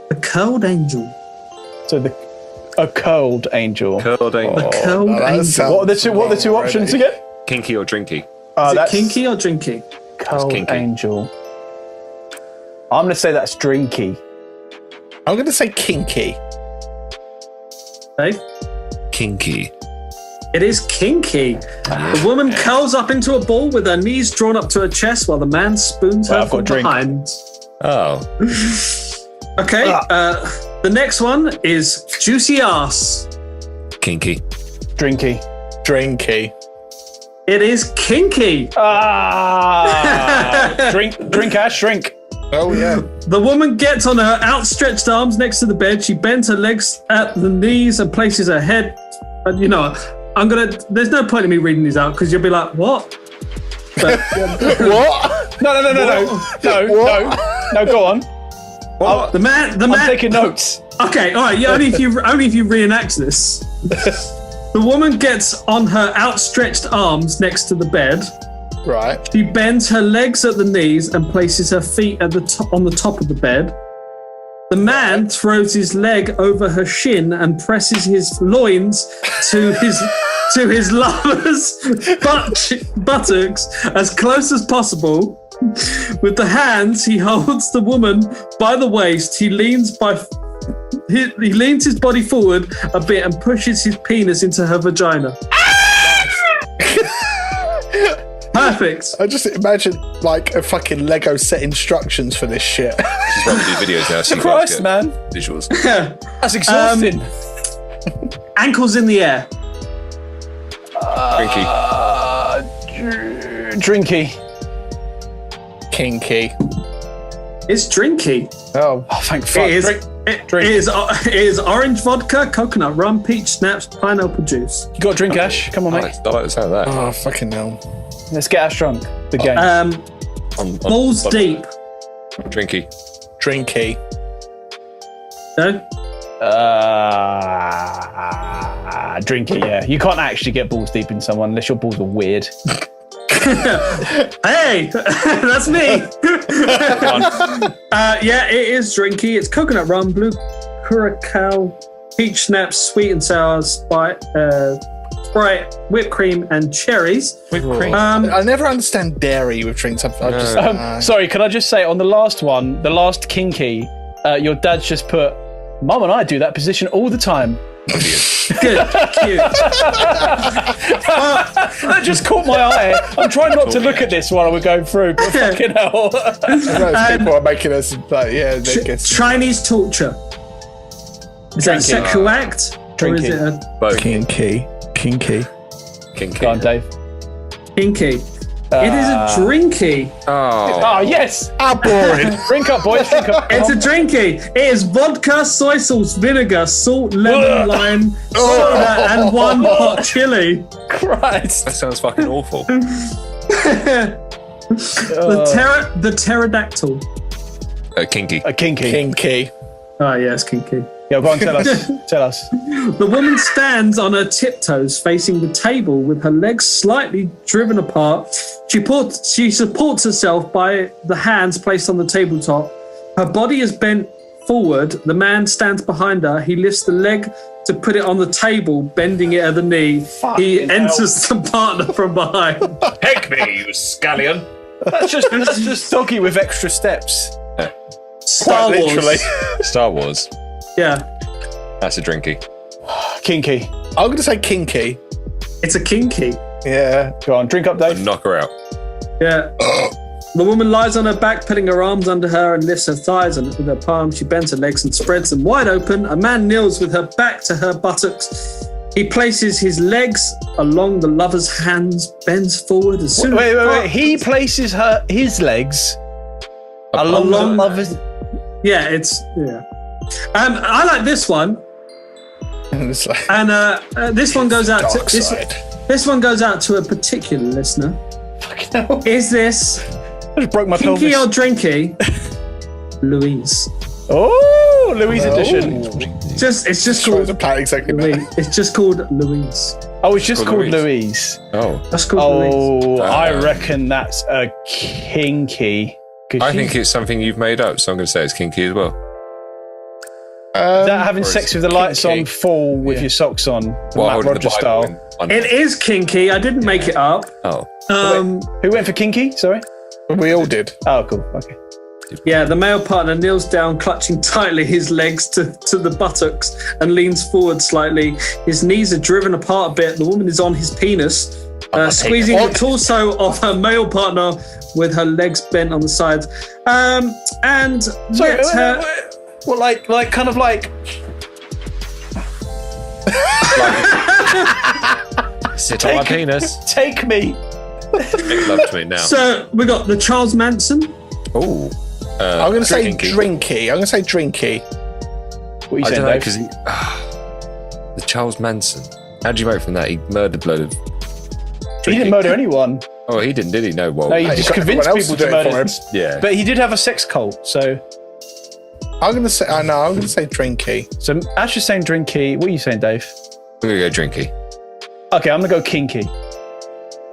the curled angel. So a curled angel. Curled angel. The curled angel. What are the two options again? Kinky or drinky? Is it kinky or drinky? Curled angel. I'm going to say that's drinky. I'm going to say kinky. Dave? Kinky. It is kinky. The woman curls up into a ball with her knees drawn up to her chest while the man spoons her from behind. Oh. Okay. The next one is juicy ass. Kinky. Drinky. It is kinky. Drink Ash, drink. Oh, yeah. The woman gets on her outstretched arms next to the bed. She bends her legs at the knees and places her head you know, there's no point in me reading these out because you'll be like, what? But, What? No, go on. the man. I'm taking notes. Okay, all right. Yeah, only if you reenact this. The woman gets on her outstretched arms next to the bed. Right. She bends her legs at the knees and places her feet on the top of the bed. The man throws his leg over her shin and presses his loins to his lover's buttocks as close as possible. With the hands, he holds the woman by the waist. He leans his body forward a bit and pushes his penis into her vagina. Perfect. I just imagine like a fucking Lego set instructions for this shit. This is why we do videos now. So Christ, man. Visuals. That's exhausting. Ankles in the air. Drinky. Kinky. It's Drinky. Oh, thank fuck. It is orange vodka, coconut rum, peach schnapps, pineapple juice. You got a drink, Ash? Come on, mate. I like the sound of that. Oh, fucking hell. Let's get Ash drunk. The game. Balls deep. Drinky. No? Drinky, yeah. You can't actually get balls deep in someone unless your balls are weird. Hey, that's me. Yeah, it is Drinky. It's coconut rum, blue curacao, peach schnapps, sweet and sour, Sprite, whipped cream, and cherries. Whipped cream. I never understand dairy with drinks. Sorry, can I just say on the last one, the last Kinky, your dad's just put, Mum and I do that position all the time. Good, cute. That just caught my eye. I'm trying not to look at this while we're going through, but fucking hell. People are making us like, Chinese torture. Is that a sexual act? Or is it a Kinky? Go on, Dave. Kinky. It is a Drinky. Oh, yes. Boring. Drink up, boys. Drink up. It's a Drinky. It is vodka, soy sauce, vinegar, salt, lemon, lime, soda, and one hot chili. Christ. That sounds fucking awful. The pterodactyl. Kinky. A Kinky. Oh, yeah, it's Kinky. Yeah, go on, tell us. The woman stands on her tiptoes facing the table with her legs slightly driven apart. She supports herself by the hands placed on the tabletop. Her body is bent forward. The man stands behind her. He lifts the leg to put it on the table, bending it at the knee. He enters the partner from behind. Heck me, you scallion. That's just doggy with extra steps. Star Wars. Literally. Star Wars. Yeah. That's a Drinky. Kinky. I'm going to say Kinky. It's a Kinky. Yeah. Go on, drink up, Dave. Knock her out. Yeah. The woman lies on her back, putting her arms under her and lifts her thighs with her palms. She bends her legs and spreads them wide open. A man kneels with her back to her buttocks. He places his legs along the lover's hands, bends forward as soon as... Wait. He places his legs along the lover's... Yeah, yeah. I like this one. And this one goes out to this one goes out to a particular listener. Fucking hell. Is this I just broke my Kinky pelvis. or Drinky? Louise. Oh, Louise edition. It's just called Louise. It's just called Louise. Oh, it's just called Louise. Oh. That's called Louise. I reckon that's a Kinky. I think it's something you've made up, so I'm going to say it's Kinky as well. Is that having sex with the lights on full with your socks on, Matt Rogers style? It is Kinky. I didn't make it up. Oh. Who went for Kinky? Sorry? We all did. Oh, cool. Okay. Yeah, the male partner kneels down, clutching tightly his legs to the buttocks and leans forward slightly. His knees are driven apart a bit. The woman is on his penis, squeezing the torso of her male partner with her legs bent on the sides. And Sorry, Well, like, kind of like... Sit on my penis. Take me. Make love to me now. So we got the Charles Manson. Oh. I'm going to say Drinky. I'm going to say Drinky. What are you saying, I don't know, Dave? because the Charles Manson. How'd you vote from that? He murdered a load of... He didn't murder anyone. Oh, he didn't, did he? No, well... No, he just convinced people to murder him. Yeah. But he did have a sex cult, so... I'm going to say... I'm going to say Drinky. So Ash is saying Drinky. What are you saying, Dave? I'm going to go Drinky. Okay, I'm going to go Kinky.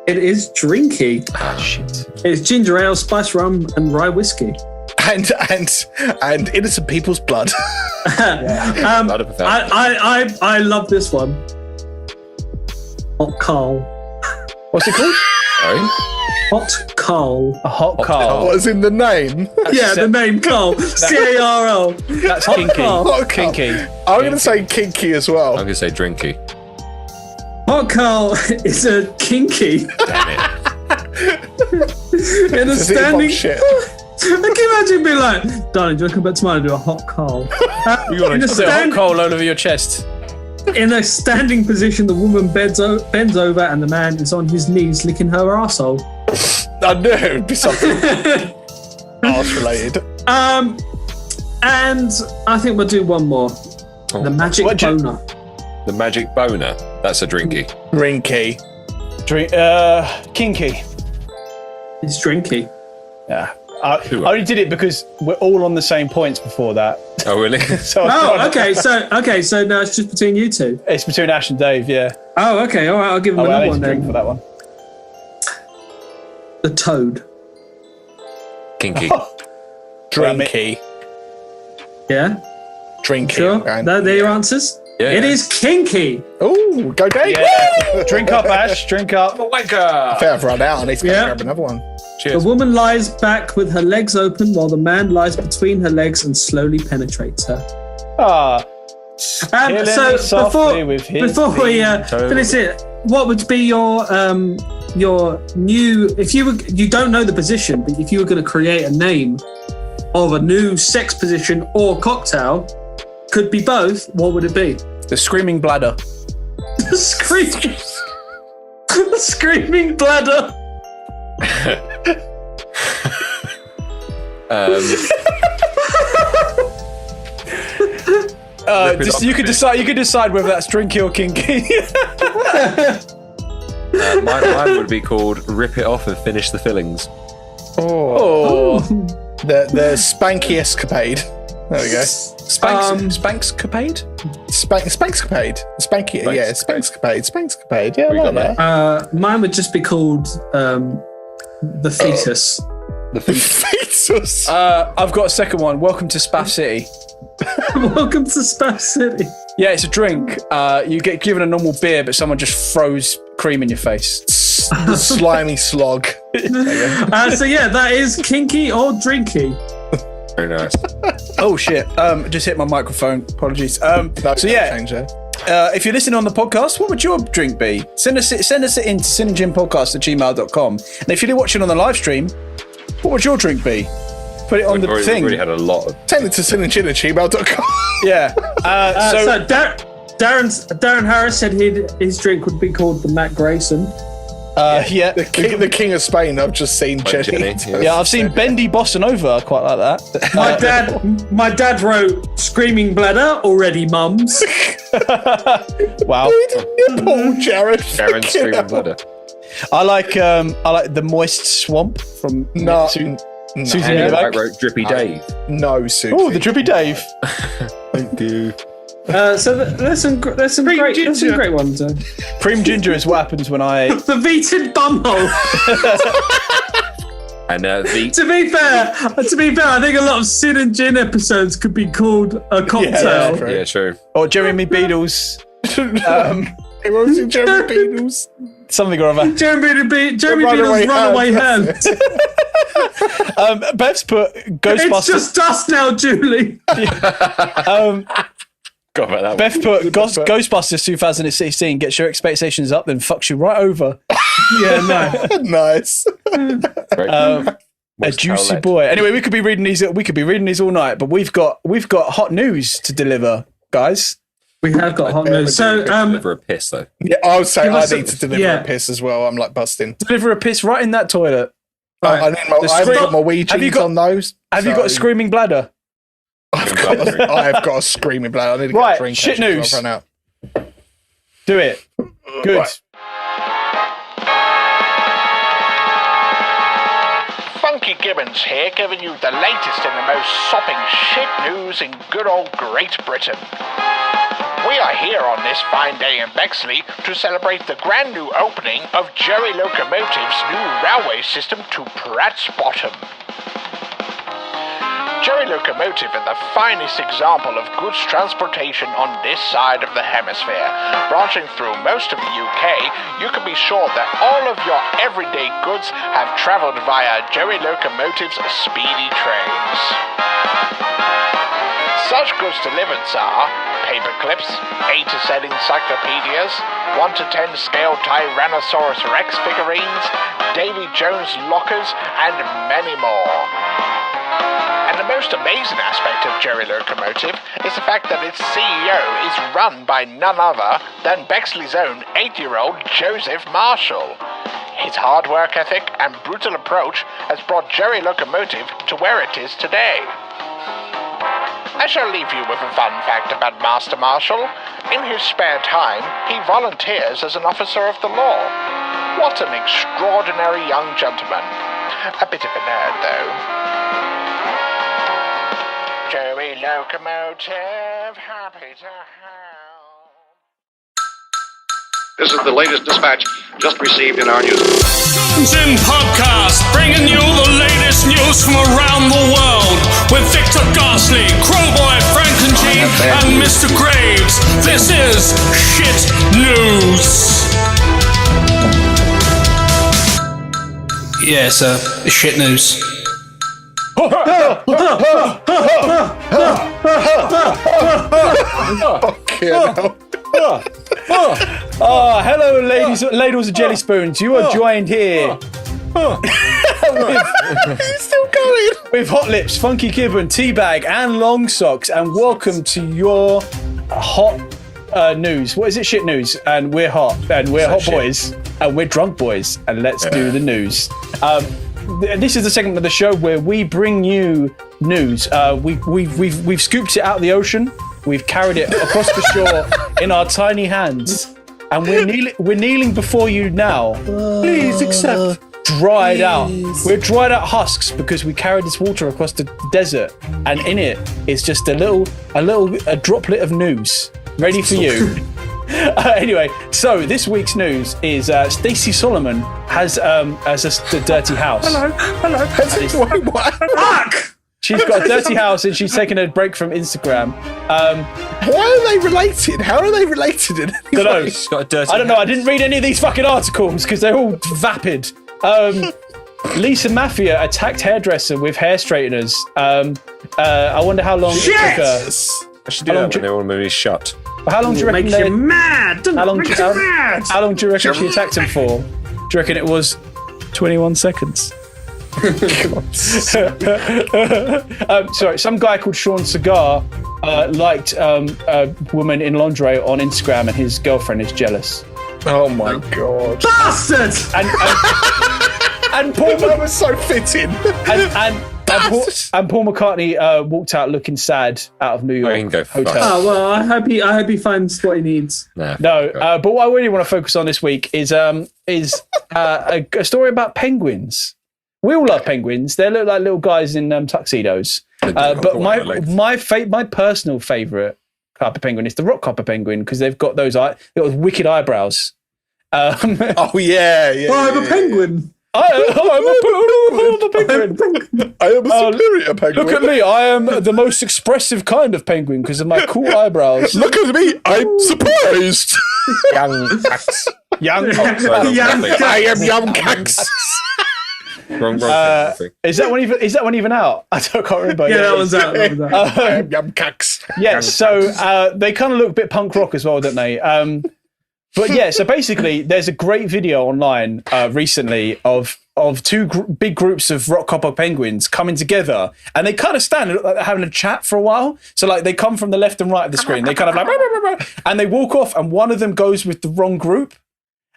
It is Drinky. Ah, shit. It's ginger ale, spice rum, and rye whiskey. And innocent people's blood. I love this one. Hot Carl. What's it called? Sorry? Hot Carl. A hot Carl. What is in the name? The name Carl. C-A-R-L. That's Hot Kinky. Carl. Hot Carl. Kinky. I'm going to say Kinky as well. I'm going to say Drinky. Hot Carl is a kinky. Damn it. In a Does it involve standing... shit? I can imagine being like, darling, do you want to come back tomorrow and do a hot Carl? You want to put a hot Carl all over your chest. In a standing position, the woman bends over and the man is on his knees licking her arsehole. I knew it would be something arse related. And I think we'll do one more. The magic boner. The magic boner. That's a Drinky. Drinky. Kinky. It's Drinky. Yeah. I only did it because we're all on the same points before that. Oh, really? Okay. So now it's just between you two. It's between Ash and Dave, yeah. Oh, okay. All right. I'll give him another one then. For that one. The toad. Kinky. Drinky. Yeah. Drinky. Sure. Okay. They're your answers. Yeah. It is kinky. Oh, go Dave. Yeah. Drink up, Ash. Drink up. Wanker. I think I've run out. I need to go grab another one. Cheers. The woman lies back with her legs open while the man lies between her legs and slowly penetrates her. So before we finish it, what would be your new? If you don't know the position, but if you were going to create a name of a new sex position or cocktail, could be both. What would it be? The screaming bladder. The screaming bladder. You could decide whether that's Drinky or Kinky. Mine would be called Rip It Off and Finish the Fillings. The Spanky Escapade. There we go. Spankscapade? Spankscapade. Spanky. Yeah, Spankscapade. Spankscapade. Yeah, I like that. Mine would just be called the fetus. The fetus. I've got a second one. Welcome to Spaff City. Welcome to Spaff City. Yeah, it's a drink. You get given a normal beer, but someone just throws cream in your face. The slimy slog. So yeah, that is Kinky or Drinky. Very nice. Oh shit! Just hit my microphone. Apologies. If you're listening on the podcast, what would your drink be? Send us it in to sinandginpodcast@gmail.com. And if you're watching on the live stream, what would your drink be? Put it on the thing. We've already had a lot of... Send it to sinandgin@gmail.com. Yeah. So Darren Harris said his drink would be called the Matt Grayson. The king of Spain. I've just seen Jenny. Yeah, I've seen Bendy Bossa Nova. I quite like that. My dad wrote "Screaming Bladder" already, mums. Wow. Paul Jared. Darren's Screaming Bladder. I like the Moist Swamp from Susie. I wrote Drippy Dave. No, Susie. Oh, the Drippy Dave. Thank you. So there's some great ones. Cream ginger is what happens when I... The Veted Bumhole. And To be fair, I think a lot of Sin and Gin episodes could be called a cocktail. Yeah, true. Or Jeremy Beadle's... Erotic Jeremy Beadle's. Something or other. Jeremy Beadle's Runaway Hand. Bev's put Ghostbusters... It's just us now, Julie. Beth put Ghostbusters 2016 gets your expectations up, then fucks you right over. Yeah, nice. A juicy boy. Anyway, we could be reading these all night, but we've got hot news to deliver, guys. We have got hot news. So deliver a piss though. Yeah, I would say I need to deliver a piss as well. I'm like busting. Deliver a piss right in that toilet. I've got my Ouija on those. Have you got a screaming bladder? I have got a screaming bladder. I need to get a drink. Shit news. Run out. Do it. Good. Right. Funky Gibbons here, giving you the latest and the most sopping shit news in good old Great Britain. We are here on this fine day in Bexley to celebrate the grand new opening of Jerry Locomotive's new railway system to Pratt's Bottom. Jerry Locomotive is the finest example of goods transportation on this side of the hemisphere. Branching through most of the UK, you can be sure that all of your everyday goods have travelled via Jerry Locomotive's speedy trains. Such goods delivered are paper clips, A to Z encyclopedias, 1 to 10 scale Tyrannosaurus Rex figurines, Davy Jones lockers, and many more. And the most amazing aspect of Jerry Locomotive is the fact that its CEO is run by none other than Bexley's own 8-year-old Joseph Marshall. His hard work ethic and brutal approach has brought Jerry Locomotive to where it is today. I shall leave you with a fun fact about Master Marshall. In his spare time, he volunteers as an officer of the law. What an extraordinary young gentleman. A bit of a nerd, though. Jerry Locomotive, happy to help. This is the latest dispatch just received in our news. Zin Podcast, bringing you the latest news from around the world with Victor Garsley, Crowboy, Frankenjeans, and Mr. Graves. This is Shit News. Yeah, sir, it's shit news. Hello, ladies, ladles and jelly spoons. You are joined here. He's still going. With Hot Lips, Funky Gibbon, Teabag, and Long Socks, and welcome to your hot news. What is it? Shit news. And we're hot, and we're hot boys, and we're drunk boys, and let's do the news. This is the segment of the show where we bring you news. We've scooped it out of the ocean. We've carried it across the shore in our tiny hands, and we're kneeling before you now. Please accept. Dried out. We're dried out husks because we carried this water across the desert, and in it is just a droplet of news ready for you. Anyway, so this week's news is Stacey Solomon has a dirty house. Hello. What? Fuck! She's got a dirty house and she's taken a break from Instagram. Why are they related? How are they related in any Don't know. way? She's got a dirty I don't know. I didn't read any of these fucking articles because they're all vapid. Lisa Mafia attacked hairdresser with hair straighteners. I wonder how long it took her. I should do that when they're all movies shut. How long do you reckon? Makes you mad. How long do you reckon she Sure. attacked him for? Do you reckon it was 21 seconds? Sorry, some guy called Sean Cigar liked a woman in lingerie on Instagram, and his girlfriend is jealous. Oh my god. Bastard! And Paul, That was so fitting. and Paul McCartney walked out looking sad out of New Well, he can York go fuck. hotel. Oh, well, I hope he finds what he needs. Nah, No, but what I really want to focus on this week is a story about penguins. We all love penguins. They look like little guys in tuxedos. But my personal favourite type of penguin is the Rockhopper Penguin because they've got those wicked eyebrows. Oh yeah. I'm a penguin. I'm a penguin. I am a superior penguin. Look at me. I am the most expressive kind of penguin because of my cool eyebrows. Look at me. I'm surprised. young cacks. Young. I am young cacks. Wrong thing. Is that one even out? I can't remember. Yeah, that one's out. I am young cacks. Yes, so they kind of look a bit punk rock as well, don't they? But yeah, so basically, there's a great video online recently of two big groups of Rockhopper penguins coming together, and they kind of stand and look like they're having a chat for a while. So like they come from the left and right of the screen, they kind of like, and they walk off, and one of them goes with the wrong group.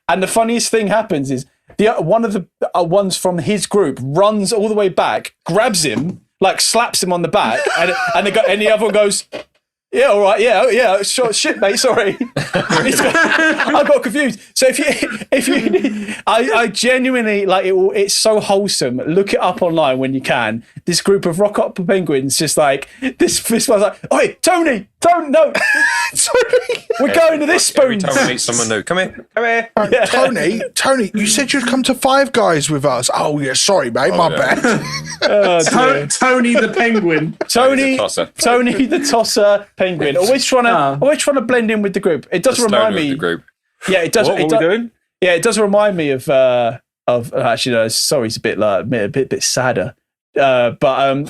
And the funniest thing happens is one of the ones from his group runs all the way back, grabs him, like slaps him on the back, and the other one goes, Yeah, all right. Yeah. Sure, shit, mate. Sorry, I got confused. So if you, I genuinely like it. It's so wholesome. Look it up online when you can. This group of Rockhopper Penguins, just like this was like, oi, Tony, no, Tony, we're going to this spoon. Tony meet someone new. Come here. Tony, you said you'd come to Five Guys with us. Oh yeah, sorry, mate, my bad. Tony the Penguin. Tony the Tosser Penguin. Always trying to blend in with the group. It does remind me. The group. Yeah, it does. What are we doing? Yeah, it does remind me of actually. No, sorry, it's a bit sadder. But I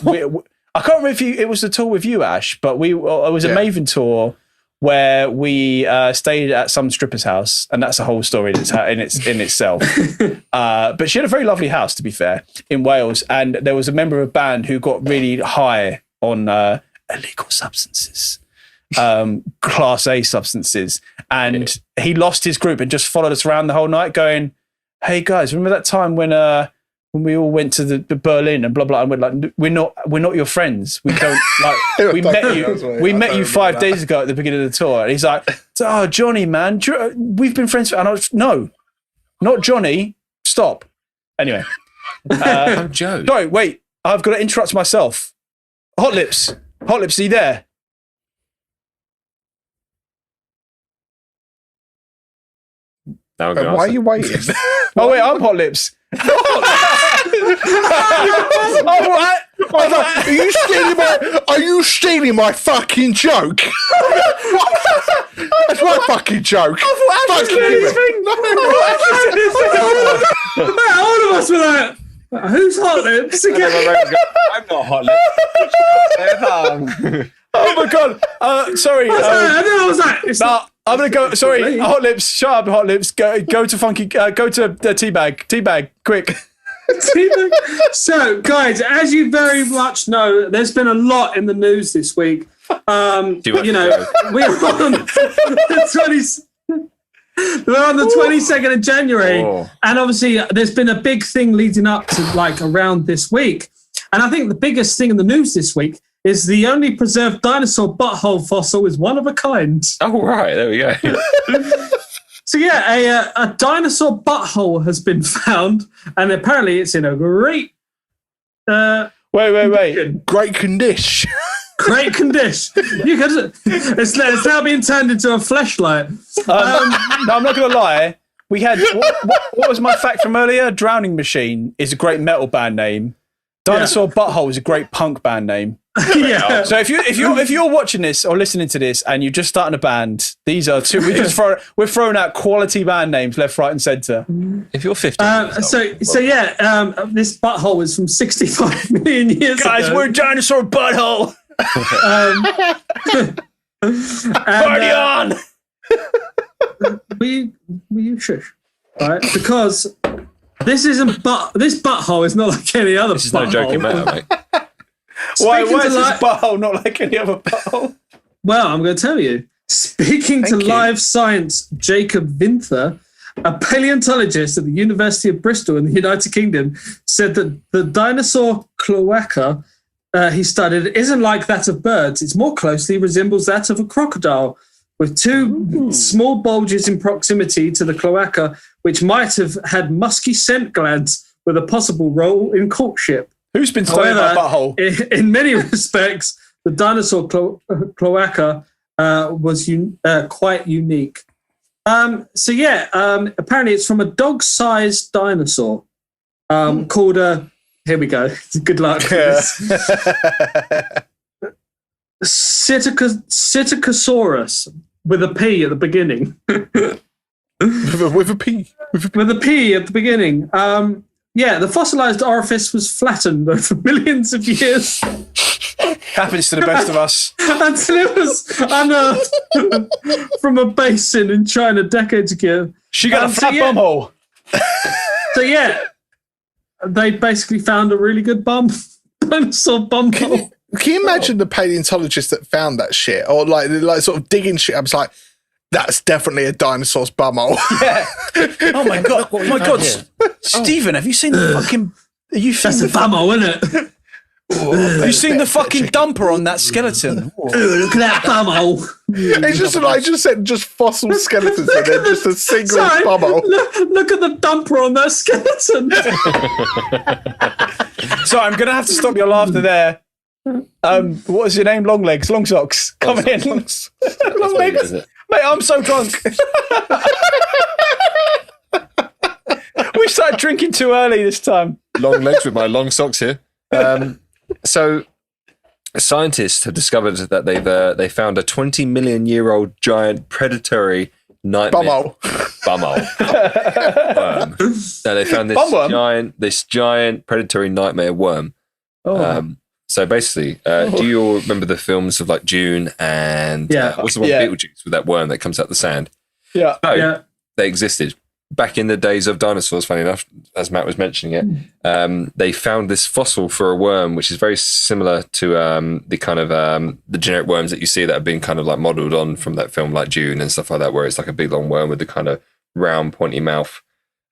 can't remember if it was the tour with you, Ash. But it was a Maven tour where we stayed at some stripper's house, and that's a whole story in itself. But she had a very lovely house, to be fair, in Wales, and there was a member of a band who got really high on illegal substances, Class A substances, and he lost his group and just followed us around the whole night, going, "Hey guys, remember that time when we all went to the Berlin and blah blah?" And we're like, "We're not your friends. We don't like. We met you 5 days ago at the beginning of the tour." And he's like, "Oh, Johnny, man, we've been friends for." And I was, "No, not Johnny. Stop." Anyway, Joe. Sorry, wait. I've got to interrupt myself. Hot Lips, are you there? Now Why are you waiting? Oh wait, I'm Hot Lips. Are you stealing my fucking joke? That's my fucking joke. All of us were like, who's Hot Lips again? I'm not Hot Lips. Oh my god! Sorry. I was like, I'm gonna go. Sorry, Hot Lips. Shut up, Hot Lips. Go to Funky. Go to the Teabag, quick. So, guys, as you very much know, there's been a lot in the news this week. We're on the 22nd of January, and obviously there's been a big thing leading up to like around this week. And I think the biggest thing in the news this week is the only preserved dinosaur butthole fossil is one of a kind. Oh, right. There we go. So, yeah, a dinosaur butthole has been found, and apparently it's in a great... Wait. Great condition. Great condition. It's now being turned into a fleshlight. No, I'm not going to lie. We had... What was my fact from earlier? Drowning Machine is a great metal band name. Dinosaur Butthole is a great punk band name. Yeah. So if you're watching this or listening to this and you're just starting a band, these are two. We're throwing out quality band names left, right, and centre. If you're 50, this butthole is from 65 million years ago. Guys, we're Dinosaur Butthole. Party on! Will you shush? Right, because this butthole is not like any other. This is butthole. no joking matter, mate. Why is this butthole not like any other butthole? Well, I'm going to tell you. Speaking to Live Science, Jacob Vinther, a paleontologist at the University of Bristol in the United Kingdom, said that the dinosaur cloaca he studied isn't like that of birds. It more closely resembles that of a crocodile, with two small bulges in proximity to the cloaca, which might have had musky scent glands with a possible role in courtship. Who's been studying that butthole? In many respects, the dinosaur cloaca was quite unique. Apparently it's from a dog-sized dinosaur called here we go. Good luck. Psittacosaurus with a P at the beginning. with a P. With a P at the beginning. The fossilized orifice was flattened over millions of years. Happens to the best of us. Until it was unearthed from a basin in China decades ago. She got a flat bumhole. They basically found a really good dinosaur bumhole. Can you imagine the paleontologist that found that shit? Or like sort of digging shit? I was like, that's definitely a dinosaur's bumhole. Yeah. Oh my god. Stephen, have you seen the fucking? That's a bumhole, isn't it? Have you seen the fucking dumper on that skeleton? Look at that bumhole. It's just, I just said just fossil skeletons and then just a single bumhole. Look at the dumper on that skeleton. So I'm going to have to stop your laughter there. What is your name? Long legs, long socks. Come in. Long legs. Mate, I'm so drunk. We started drinking too early this time. Long legs with my long socks here. So scientists have discovered that they found a 20 million year old giant predatory nightmare bumhole worm. So they found this giant predatory nightmare worm. So basically, do you all remember the films of like Dune and what's the one Beetlejuice with that worm that comes out the sand? Yeah. So they existed. Back in the days of dinosaurs, funny enough, as Matt was mentioning it, they found this fossil for a worm, which is very similar to the kind of the generic worms that you see that have been kind of like modelled on from that film like Dune and stuff like that, where it's like a big long worm with the kind of round, pointy mouth.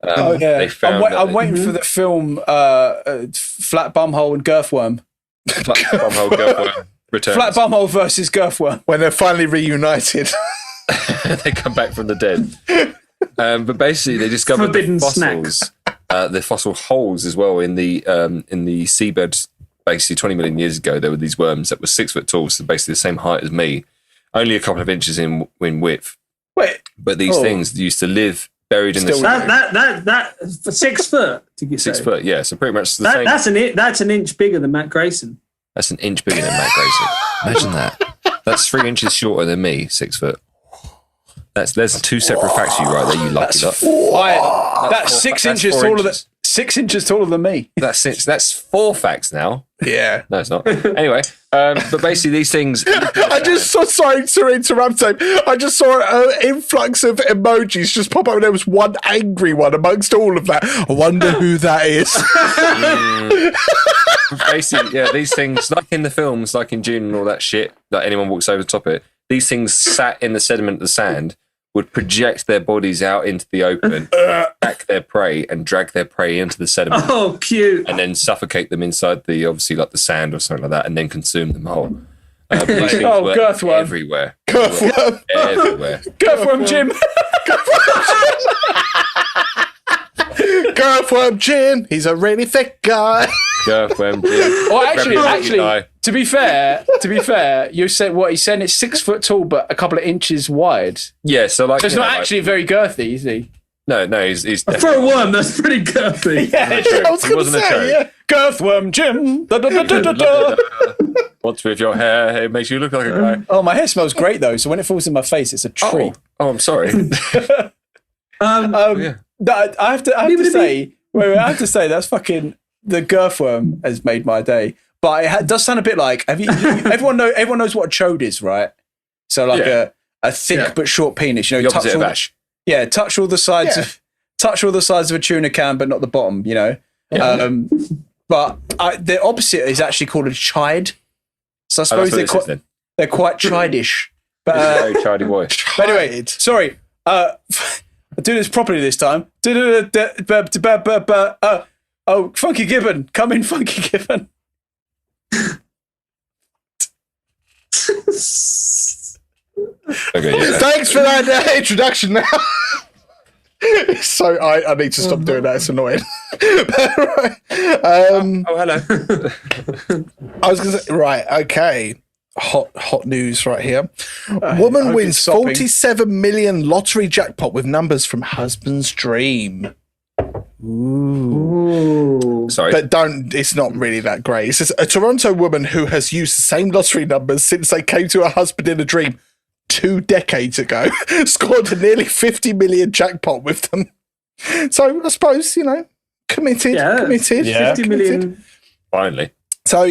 They found I'm waiting for the film Flat Bumhole and Girthworm. Flat Bumhole, Girthworm returns. Flat Bumhole versus Girthworm. When they're finally reunited. They come back from the dead. But basically, they discovered Forbidden fossils, the fossil holes as well in the seabeds. Basically, 20 million years ago, there were these worms that were 6 foot tall, so basically the same height as me, only a couple of inches in width. But these things used to live buried in the sand. That 6 foot. Did you say? 6 foot, yeah. So pretty much the same. That's an inch bigger than Matt Grayson. That's an inch bigger than Matt Grayson. Imagine that. That's 3 inches shorter than me. 6 foot. There's 2 separate facts for you right there. You lucky lot. That's 6 inches taller. 6 inches taller than me. That's 4 facts now. Yeah. No, it's not. Anyway, but basically these things. I just saw, sorry to interrupt him. I just saw an influx of emojis just pop up and there was one angry one amongst all of that. I wonder who that is. Basically, yeah, these things, like in the films, like in Dune and all that shit, that anyone walks over the top of it, these things sat in the sediment of the sand would project their bodies out into the open, attack their prey, and drag their prey into the sediment. Oh, cute! And then suffocate them inside the, obviously, like the sand or something like that, and then consume them whole. Girthworm everywhere. Girthworm everywhere. Girthworm Jim. Girthworm Jim. He's a really thick guy. Girthworm Jim. Well, actually, to be fair, you said what he's saying. It's 6 foot tall, but a couple of inches wide. Yeah, so like, so it's not actually very girthy, is he? No, he's for a worm. That's pretty girthy. Yeah, true. I was going to say, yeah. Girthworm Jim. What's with your hair? It makes you look like a guy. Oh, my hair smells great though. So when it falls in my face, it's a treat. Oh, I'm sorry. I have to say that's fucking the Girthworm has made my day. But it does sound a bit like everyone knows what a chode is, right? So like a thick but short penis. You know, the opposite of Ash. Yeah, touch all the sides of a tuna can, but not the bottom. You know. Yeah. But the opposite is actually called a chide. So I suppose they're quite chide-ish. But very chidey boy. But anyway, sorry. I'll do this properly this time. Oh, Funky Gibbon. Come in, Funky Gibbon. Okay, yeah. Thanks for that introduction now. So I need to stop doing that. It's annoying. Right. Hello. I was going to say, right, okay. Hot news right here. Woman wins 47 million lottery jackpot with numbers from husband's dream. Ooh. Sorry. But it's not really that great. It says a Toronto woman who has used the same lottery numbers since they came to her husband in a dream 2 decades ago scored a nearly 50 million jackpot with them. So I suppose, committed. Yeah. 50 million. Finally. So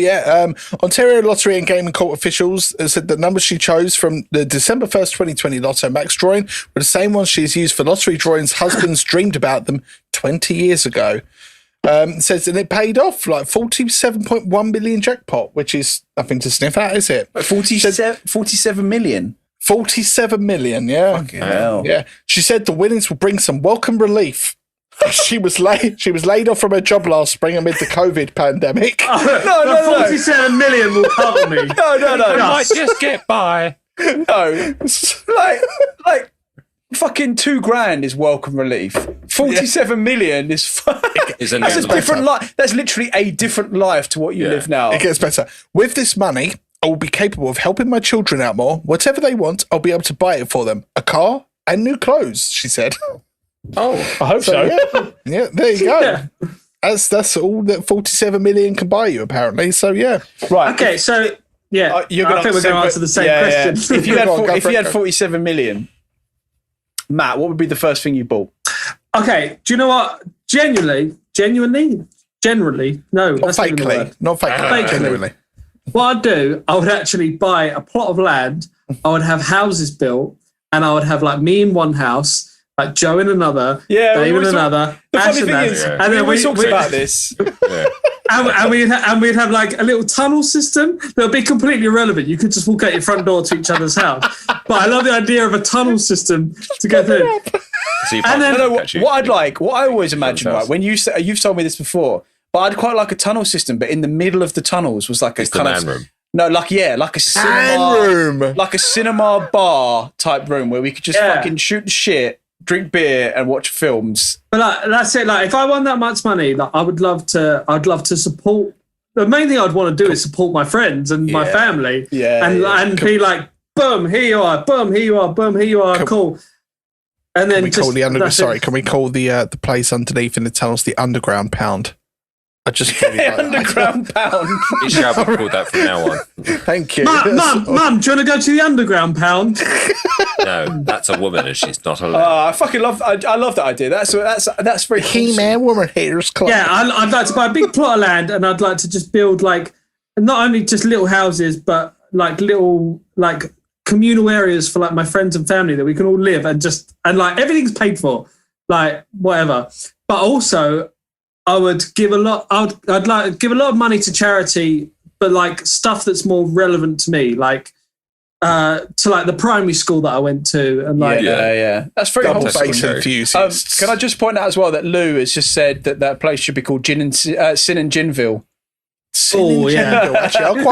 Ontario Lottery and Gaming Court officials said the numbers she chose from the December 1st, 2020 Lotto Max drawing were the same ones she's used for lottery drawings husbands dreamed about them 20 years ago. It says, and it paid off like 47.1 million jackpot, which is nothing to sniff at, is it? 47 million? 47 million, yeah. Fucking hell. Yeah. She said the winnings will bring some welcome relief. She was laid off from her job last spring amid the COVID pandemic. No. 47 million will cover me. No. I might just get by. No, like fucking $2,000 is welcome relief. 47 million is that's a different life. That's literally a different life to what you live now. It gets better. With this money, I will be capable of helping my children out more. Whatever they want, I'll be able to buy it for them. A car and new clothes, she said. Oh, I hope so. Yeah, there you go. Yeah. That's all that 47 million can buy you, apparently. So, yeah. Right. Okay, so, yeah. I think we're going to answer the same question. If you had 47 million, Matt, what would be the first thing you bought? Okay, do you know what? Genuinely? No. Not fakely. Genuinely. What I'd do, I would actually buy a plot of land, I would have houses built, and I would have like me in one house, like Joe in another, Dave in another, Ash in that. And then we talked about this. And we'd have like a little tunnel system that would be completely irrelevant. You could just walk out your front door to each other's house. But I love the idea of a tunnel system to go through. So what I always imagine, right, when you've told me this before, but I'd quite like a tunnel system, but in the middle of the tunnels was like a kind of room. No, like a cinema room, like a cinema bar type room where we could just fucking shoot the shit, drink beer, and watch films. But that's it. Like, if I won that much money, like, I'd love to support. The main thing I'd want to do is support my friends and my family. And be like, boom, here you are, boom, here you are, boom, here you are, cool. And then can we call the place underneath in the tunnels the Underground Pound? I just really like Underground Pound. It shall be called that from now on. Thank you. Mum, do you want to go to the Underground Pound? No, that's a woman and she's not allowed. I fucking love. I love that idea. That's very He-Man Woman Haters Club. Yeah, I'd like to buy a big plot of land, and I'd like to just build like not only just little houses, but like little like communal areas for like my friends and family that we can all live and like everything's paid for, like whatever. But also, I would give a lot. I'd like give a lot of money to charity, but like stuff that's more relevant to me, like to like the primary school that I went to, and like that's very wholesome. Can I just point out as well that Lou has just said that place should be called Sin and Ginville. Actually, I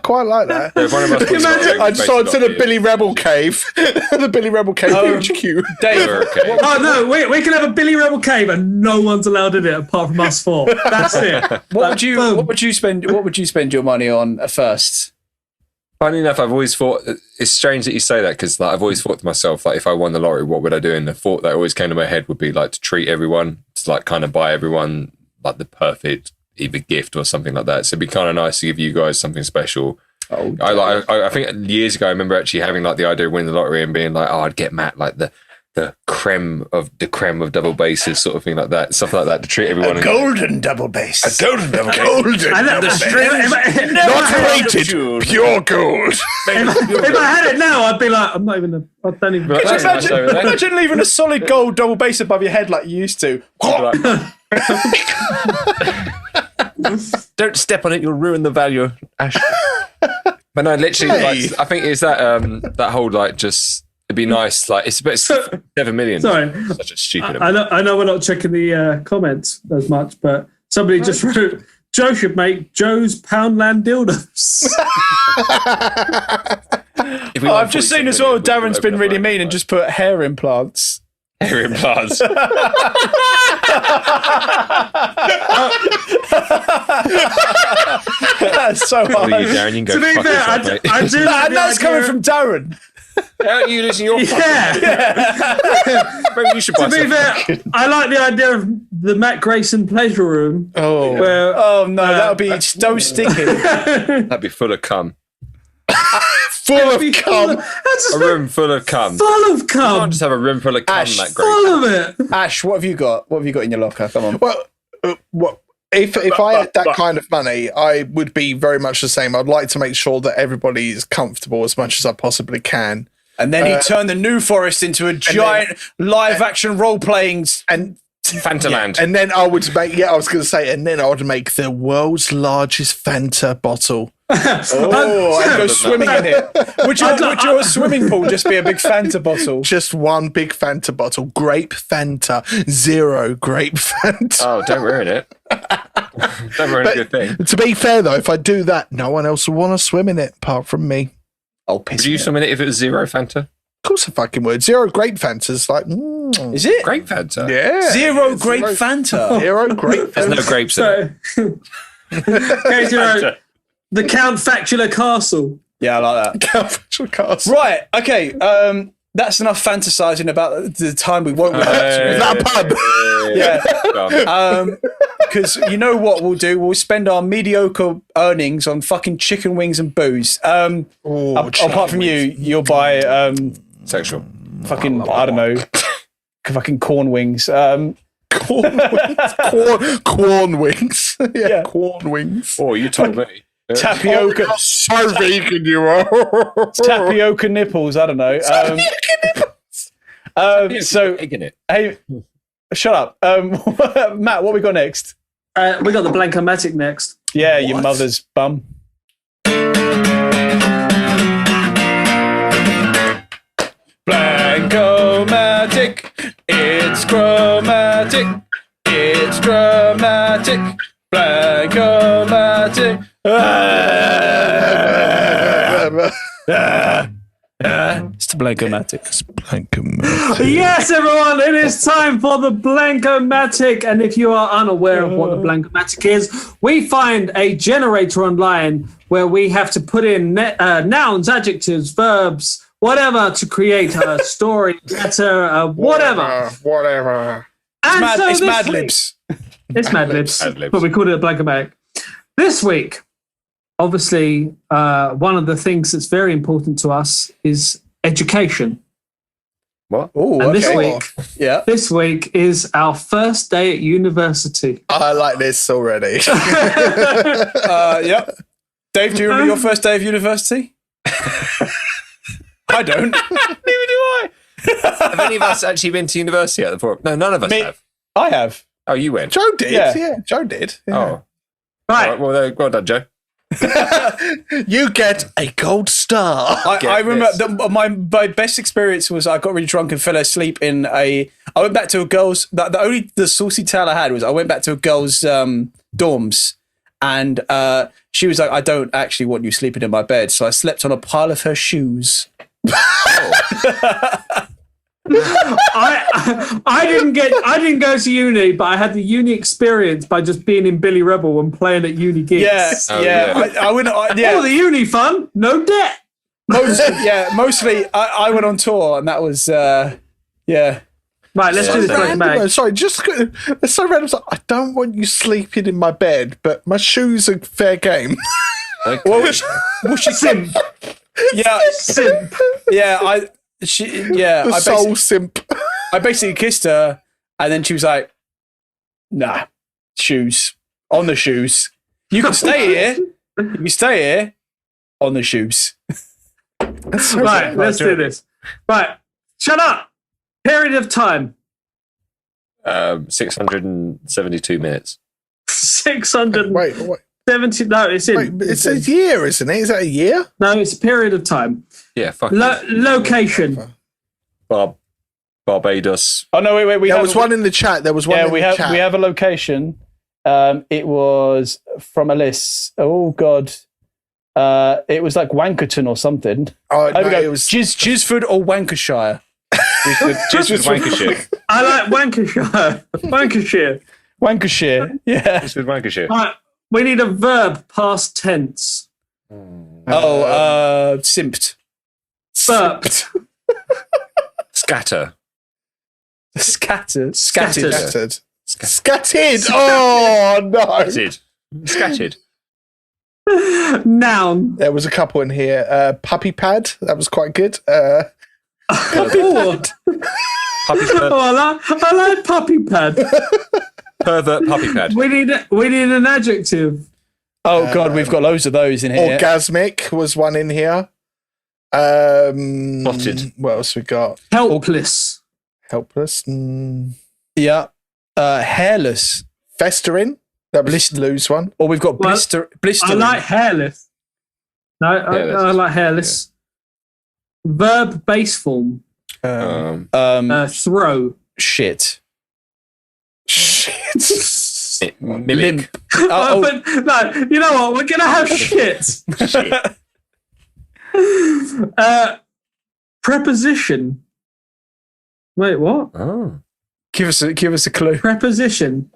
quite like that. Imagine, I just saw it to the Billy Rebel Cave. The Billy Rebel Cave HQ. Dave. Oh no, we can have a Billy Rebel Cave and no one's allowed in it apart from us four. That's it. What would you spend your money on first? Funny enough, I've always thought it's strange that you say that, because like I've always thought to myself, like if I won the lottery, what would I do? And the thought that always came to my head would be like to treat everyone, to like kind of buy everyone like the perfect either gift or something like that. So it'd be kind of nice to give you guys something special. I think years ago I remember actually having like the idea of winning the lottery and being like, oh, I'd get Matt like the creme of double bases, sort of thing like that, stuff like that, to treat everyone. A golden double base. A golden double base. Not rated, pure gold. If I had it now, I'd be like, I don't even. Imagine leaving a solid gold double base above your head like you used to. Don't step on it, you'll ruin the value, Ash. But no, literally, like, I think it's that whole like just. It'd be nice, like it's about 7 million. Sorry, such a stupid. I know we're not checking the comments as much, but somebody just wrote, Joe should make Joe's Poundland dildos. I've just seen as well. Darren's been really mean and just put hair implants. Hair implants. That's so hard. You, Darren, you can go to be fair, I do. And that's coming from Darren. Aren't you losing your Maybe you should buy to be fair, I like the idea of the Matt Grayson pleasure room. Oh no, that would be so sticky. That'd be full of cum. Full of cum. A room full of cum. Full of cum. You can't just have a room full of cum, Ash, Matt Grayson. Full of it. Ash, what have you got? What have you got in your locker? Come on. Well, if I had that kind of money, I would be very much the same. I'd like to make sure that everybody is comfortable as much as I possibly can. And then he'd turn the New Forest into a giant live-action role-playing and Fantaland. And then I would make, I was going to say, and then I would make the world's largest Fanta bottle. I'd go swimming in it. Would your swimming pool just be a big Fanta bottle? Just one big Fanta bottle. Grape Fanta. 0 grape Fanta. Oh, don't ruin it. Don't ruin a good thing. To be fair, though, if I do that, no one else will want to swim in it apart from me. Oh, piss. Would you swim in it if it was 0 Fanta? Of course I fucking would. 0 grape Fanta's like... Is it? Grape Fanta? Yeah. 0 grape Fanta. 0 grape Fanta. There's no grapes in it. Okay, so the Count Factula Castle. Yeah, I like that. Count Factula Castle. Right, okay. That's enough fantasizing about the time we won't relax. Is that a pub? Yeah. Because you know what we'll do? We'll spend our mediocre earnings on fucking chicken wings and booze. Apart from you, you'll buy Sexual. fucking, I don't know, fucking corn wings. Corn wings. Corn wings. Yeah, corn wings. Oh, you told me. Tapioca. Oh, so vegan you are. Tapioca nipples, I don't know. So, Egg in it. hey, shut up. Matt, what we got next? We got the Blank-O-Mattic next. Yeah, your mother's bum. Blank-O-Mattic, it's chromatic, it's dramatic. Blank-O-Mattic. It's the Blank-O-Mattic. Yes, everyone, it is time for the Blank-O-Mattic. And if you are unaware of what the Blank-O-Mattic is, we find a generator online where we have to put in nouns, adjectives, verbs, whatever to create a story, letter, whatever. And It's so Mad this Libs. week- It's Mad Libs, Mad Libs. but we called it a Blank-O-Mattic. This week, obviously, one of the things that's very important to us is education. What? Oh, And okay. this week is our first day at university. I like this already. Yep. Dave, do you remember your first day of university? I don't. Neither do I. Have any of us actually been to university at the point? No, none of us have. I have. Oh, you went. Joe did. Yeah. Yeah, Joe did. Yeah. Oh. Right. All right, well done, Joe. You get a gold star. I remember my best experience was I got really drunk and fell asleep in I went back to a girl's. The saucy tale I had was I went back to a girl's dorms, and she was like, "I don't actually want you sleeping in my bed," so I slept on a pile of her shoes. I didn't go to uni, but I had the uni experience by just being in Billy Rebel and playing at uni gigs. Yeah, Oh, yeah. yeah. I wouldn't. Yeah, Oh, the uni fun, no debt. mostly I went on tour, and that was yeah. Right, let's do this back to back. Sorry, just it's so random. It's like, I don't want you sleeping in my bed, but my shoes are fair game. Okay. Well, she Simp. yeah, Simp. yeah. The soul simp. I basically kissed her, and then she was like, "Nah, shoes on the shoes. You can stay here. You can stay here on the shoes." Right, let's do this. Right, shut up. Period of time. 672 minutes. 670. Wait. No, it's in. Wait, it's a year, isn't it? Is that a year? No, it's a period of time. Yeah, fuck. Location. Barbados. Oh no, wait. There was one in the chat. There was one. Yeah, we chat. have a location. It was from a list. Oh God. It was like Wankerton or something. Oh, no, It it was Gisford or Wankershire. Just with Lancashire. I like Lancashire. Lancashire. Wankershire. Yeah. Just with Lancashire. Right, we need a verb past tense. Simped. Burped. Scatter. Scattered. scattered. Scattered. Oh no! Scattered. Noun. There was a couple in here. Puppy pad. That was quite good. Oh, Puppy pad. I like puppy pad. Pervert puppy pad. We need an adjective. Oh God, we've got loads of those in here. Orgasmic was one in here. Spotted. What else we got? Helpless. Helpless. Yeah. Hairless. Festering. That was lose one. Or we've got Well, blistering. I like hairless. No, I like hairless. Yeah. Verb base form. Throw. Shit. Mimic. But, no, you know what? We're gonna have shit. Preposition. Wait, what? Oh. Give us a clue. Preposition.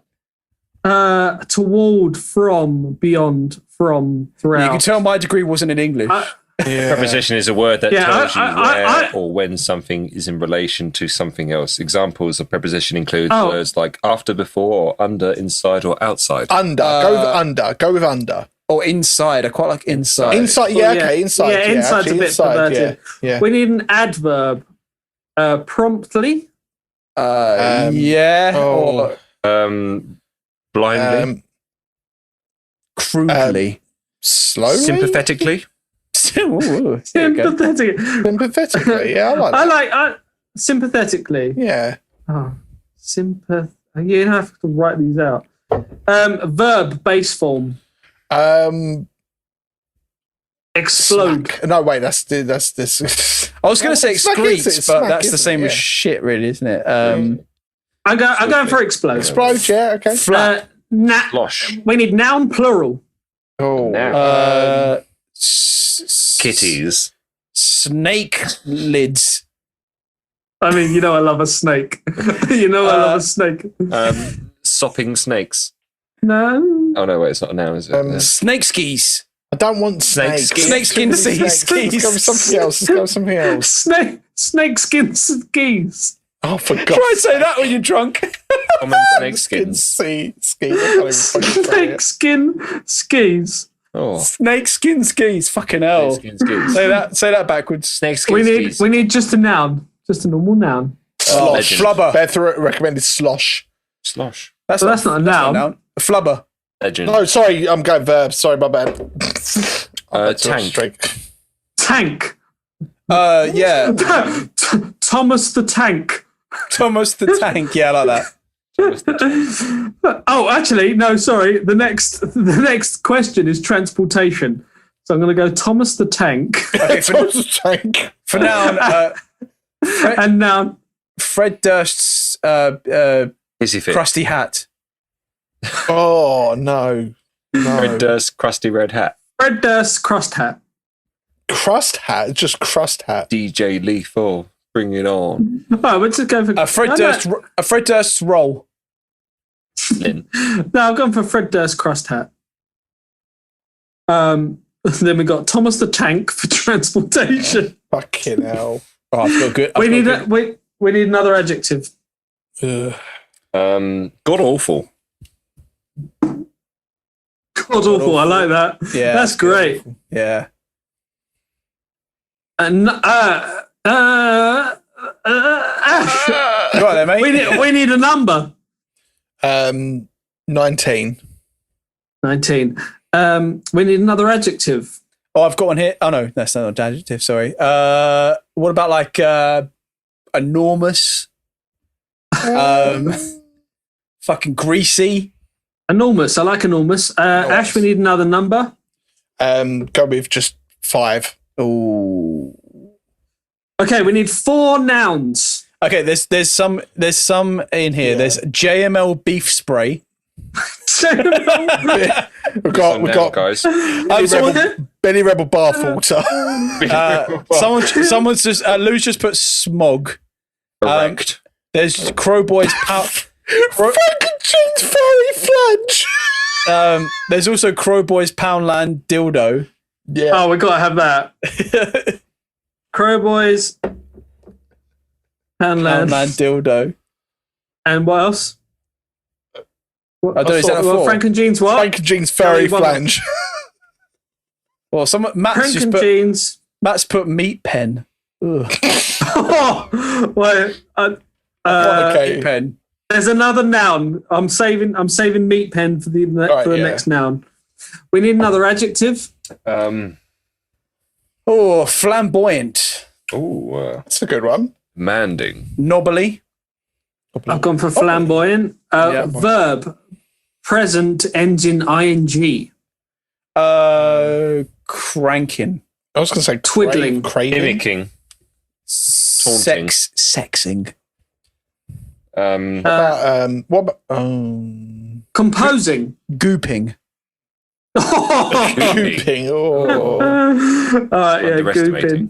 Toward, from, beyond, from, throughout. You can tell my degree wasn't in English. Preposition is a word that tells you where or when something is in relation to something else. Examples of preposition include words like after, before, or under, inside, or outside. Under. Go with under. Or inside. I quite like inside. Inside, okay, inside. Yeah, inside's a bit perverted. Yeah. We need an adverb. Promptly. Or blindly. Crudely. Slowly. Sympathetically. Sympathetically. Yeah, I like that. Sympathetically. Yeah. Oh, you have to write these out. Verb base form. Explode. Smack. No, wait, that's this. I was going to say excrete, but that's the same as yeah. shit, really, isn't it? I'm going for explode. Explode, yeah, okay. Flat. Slosh. We need noun plural. Kitties. Snake lids. I mean, you know I love a snake. I love a snake. Sopping snakes. No. Oh, no, wait, it's not a noun, is it? Snake skis. I don't want snakes. Snake skin skis. Let's go with something else. Snake skin skis. Oh, for God's Try and say that when you're drunk. Common snake skins. Snake skin skis. Oh. Snake skin skis. Fucking hell. Snake skin skis. Say that backwards. Snake skin skis. We need just a noun. Just a normal noun. Slosh. Flubber. Beth recommended slosh. Slosh. That's not a noun. A flubber. Legend. No, sorry, I'm going verb. Sorry, my bad. Tank. Tank. Yeah. Thomas the Tank. Thomas the Tank. Yeah, I like that. Oh, actually, no, sorry. The next question is transportation. So I'm going to go Thomas the Tank. Okay, Thomas the Tank. For now, and now Fred Durst's crusty hat. Oh, no. Fred Durst, crusty red hat. Fred Durst crust hat. Crust hat? Just crust hat. DJ Lethal, bring it on. Oh, we're just going for A Fred Durst's roll. Lynn. No, I've gone for Fred Durst crust hat. Then we got Thomas the Tank for transportation. Fucking hell. Oh, I feel good. We need another adjective. God awful. God awful. I like that. Yeah, that's great. Awful. Yeah. And Go on then, mate. we need a number. 19. 19. We need another adjective. Oh, I've got one here. Oh no, that's not an adjective. Sorry. What about like enormous? Fucking greasy. Enormous. I like enormous. Ash, we need another number. Go with just 5. Oh. Okay, we need 4 nouns. Okay, there's some in here. Yeah. There's JML beef spray. We've got guys. Benny Rebel bathwater. Someone's just Lou's just put smog. Correct. There's Crowboys Frankenjeans furry flange. There's also Crowboys Poundland dildo. Yeah. Oh, we gotta have that. Crowboys Poundland dildo. And what else? I don't know. Is that a 4? Frankenjeans what? Frankenjeans furry flange. Well, Matt's put meat pen. Oh, wait. Meat pen. There's another noun. I'm saving meat pen for the next noun. We need another adjective. Flamboyant. Oh, that's a good one. Manding. Knobbly. I've gone for flamboyant. Verb. Present ends in ing. Cranking. I was going to say Twiddling. craving. Mimicking. Taunting. Sexing. What about Composing. Gooping. gooping? Oh, Yeah, Underestimating.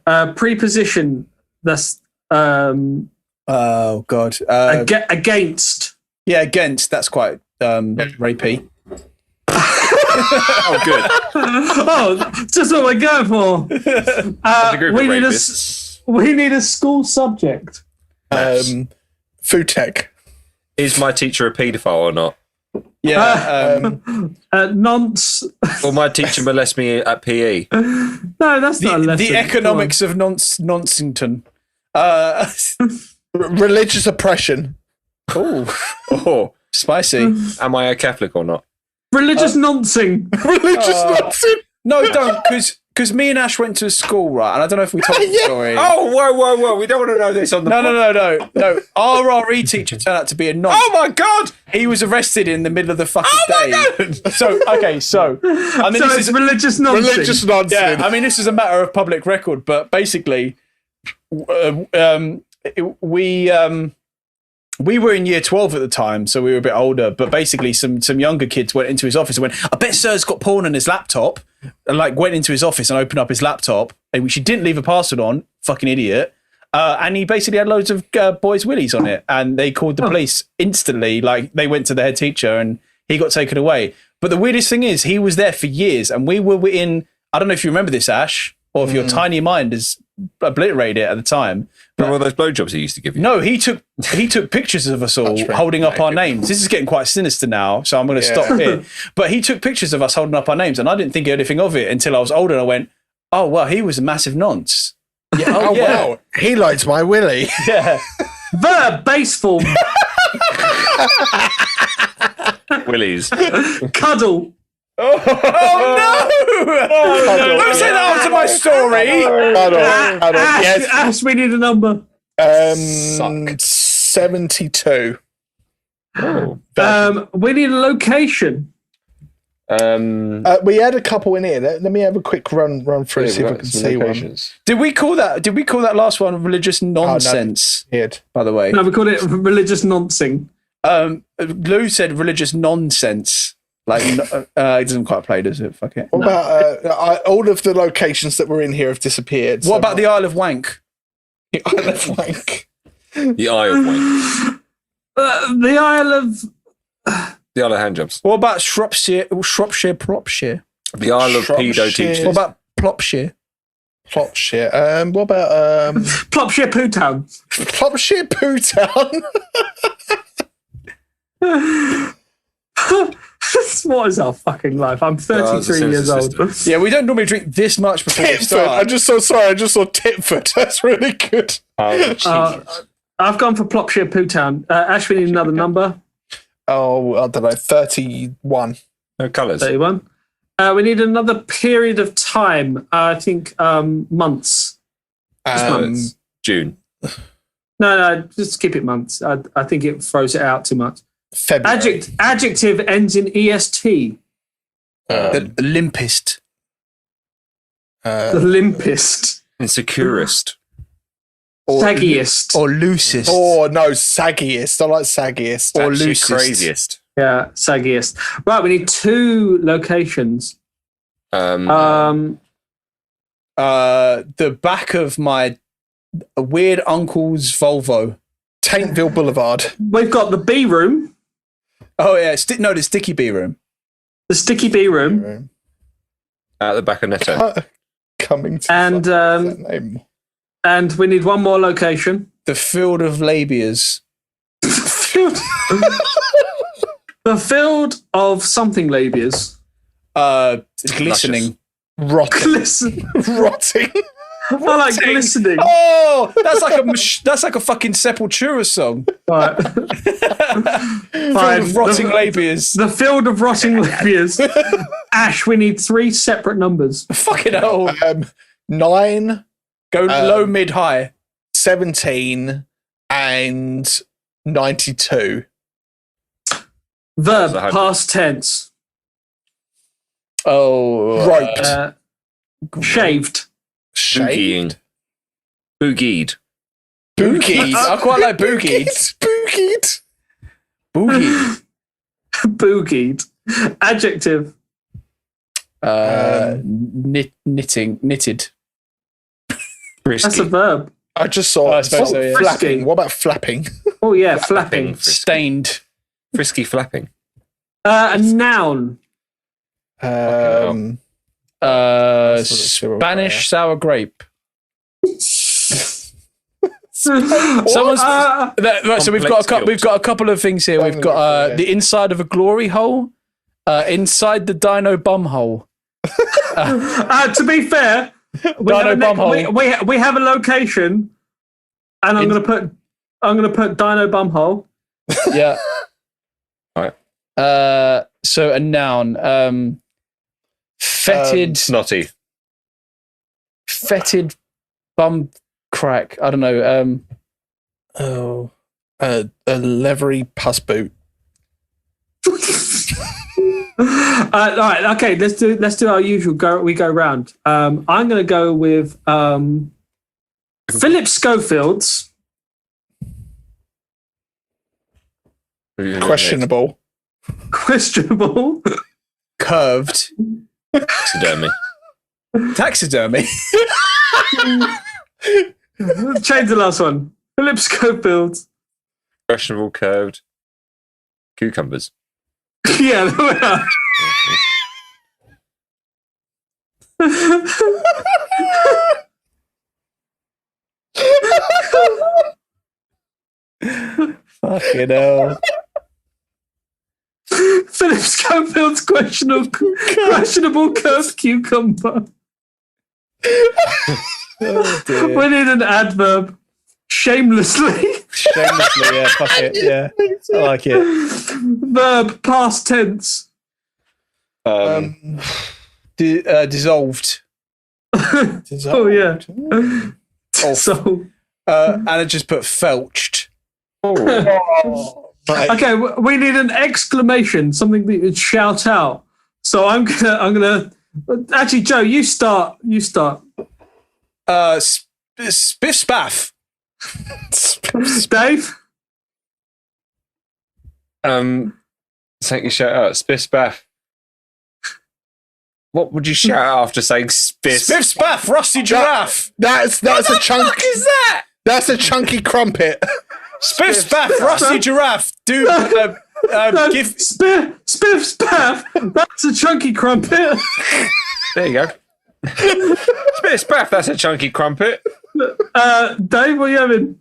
gooping. Preposition. That's Oh God. against. Yeah, against. That's quite rapey. Oh, good. Oh, just what we're going for. The group we of need rapists. we need a school subject. food tech. Is my teacher a paedophile or not? Yeah. Nonce. Will my teacher molest me at PE? No, that's not a lesson. the economics of Nonsington. Religious oppression. Oh, Spicy. am I a Catholic or not? Religious noncing. Religious nonsense. No, don't, because me and Ash went to a school, right? And I don't know if we told the story. Oh, whoa. We don't want to know this on the No. Our RE teacher turned out to be a nonce. Oh, my God. He was arrested in the middle of the fucking day. God. So, I mean, So this it's is religious noncing. Religious nonsense. yeah. I mean, this is a matter of public record, but basically, we were in year 12 at the time, so we were a bit older, but basically some younger kids went into his office and went, I bet Sir's got porn on his laptop, and like went into his office and opened up his laptop, and she didn't leave a password on, fucking idiot, and he basically had loads of boys' willies on it, and they called the police instantly, like they went to the head teacher and he got taken away. But the weirdest thing is, he was there for years, and we were in, I don't know if you remember this, Ash, or if your tiny mind has obliterated it at the time. Remember all those blowjobs he used to give you? No, he took pictures of us all holding up our names. This is getting quite sinister now, so I'm going to stop here. But he took pictures of us holding up our names, and I didn't think anything of it until I was older, and I went, oh, wow, he was a massive nonce. Yeah, Wow, he likes my willy. Yeah. Verb, base form. Willies. Cuddle. Oh, no! Don't say that after my story. Ash, we need a number. 72. We need a location. We had a couple in here. Let me have a quick run through, see if I can see one. Did we call that last one religious nonsense? No, by the way. No, we called it religious noncing. Lou said religious nonsense. Like, it doesn't quite play, does it? Fuck it. What about all of the locations that were in here have disappeared? What about the Isle of Wank? The Isle of Wank? The Isle of Wank. The Isle of... The Isle of Handjobs. What about Shropshire, Plopshire? The Isle of Pedo Teachers. What about Plopshire? Plopshire. What about... Plopshire Poo Town. Plopshire Poo Town? What is our fucking life? I'm 33 years old. Yeah, we don't normally drink this much before we Titford. start. I just saw Titford. That's really good. I've gone for Plopshire Poo Town. Ash, we need another number. Oh, I don't know, 31. No colours. 31. We need another period of time. I think months. Just months. June. No, just keep it months. I think it throws it out too much. February. Adjective ends in est. The limpest. The limpest. Insecurest. Saggiest. Or loosest. Oh, no, saggiest. I like saggiest. Or Actually, loosest. craziest. Yeah, saggiest. Right, we need 2 locations. The back of my weird uncle's Volvo. Taintville Boulevard. We've got the B room. Oh, yeah. The Sticky B room. The Sticky B room. At the back of Netto. Coming to And that name. and we need one more location. The Field of Labias. The field of something labias. Glistening. Rotting. Glisten. Rotting. I like glistening. Oh, that's like a fucking Sepultura song. Right. Field of rotting labias. The field of rotting labias. Ash, we need 3 separate numbers. Fucking hell. 9, Go low, mid, high. 17, and 92. Verb, past tense. Roped. Shaved. Boogieing. Boogied. Boogied. I quite like boogied. Boogied. Boogied. Boogied. Adjective. Knitted. Frisky. That's a verb. I just saw I suppose so, yeah. flapping. Frisky. What about flapping? Oh yeah, flapping. Stained. Frisky flapping. A noun. Spanish sour grape. Someone's right, so we've got a couple of things here. We've got the inside of a glory hole, inside the dino bumhole. To be fair, we have a location, and I'm going to put dino bumhole. Yeah. All right. So a noun. Fetid. Snotty. Fetid bum crack. I don't know. A leathery puss boot. All right. Okay. Let's do our usual. We go round. I'm going to go with Phillip Scofield's. Questionable. Curved. Taxidermy. Change the last one. Phillip Scofield's. Questionable curved. Cucumbers. Yeah. Fucking hell. Phillip Scofield's questionable curved cucumber. Oh, dear. We need an adverb. Shamelessly. Shamelessly, yeah, fuck it, yeah. I like it. Verb, past tense. Dissolved. Oh, yeah. So, Anna just put felched. okay, we need an exclamation, something that you'd shout out. So I'm gonna. Actually, Joe, you start. Spiff spaff. Dave. Thank you. Shout out. Spiff spaff. What would you shout out after saying spiff? Spiff spaff. Rusty giraffe. That's a chunk. What is that? That's a chunky crumpet. Spiff spaff. Rusty giraffe. Give Spiff spaff. That's a chunky crumpet. There you go. Spiff spaff. That's a chunky crumpet. Dave, what are you having?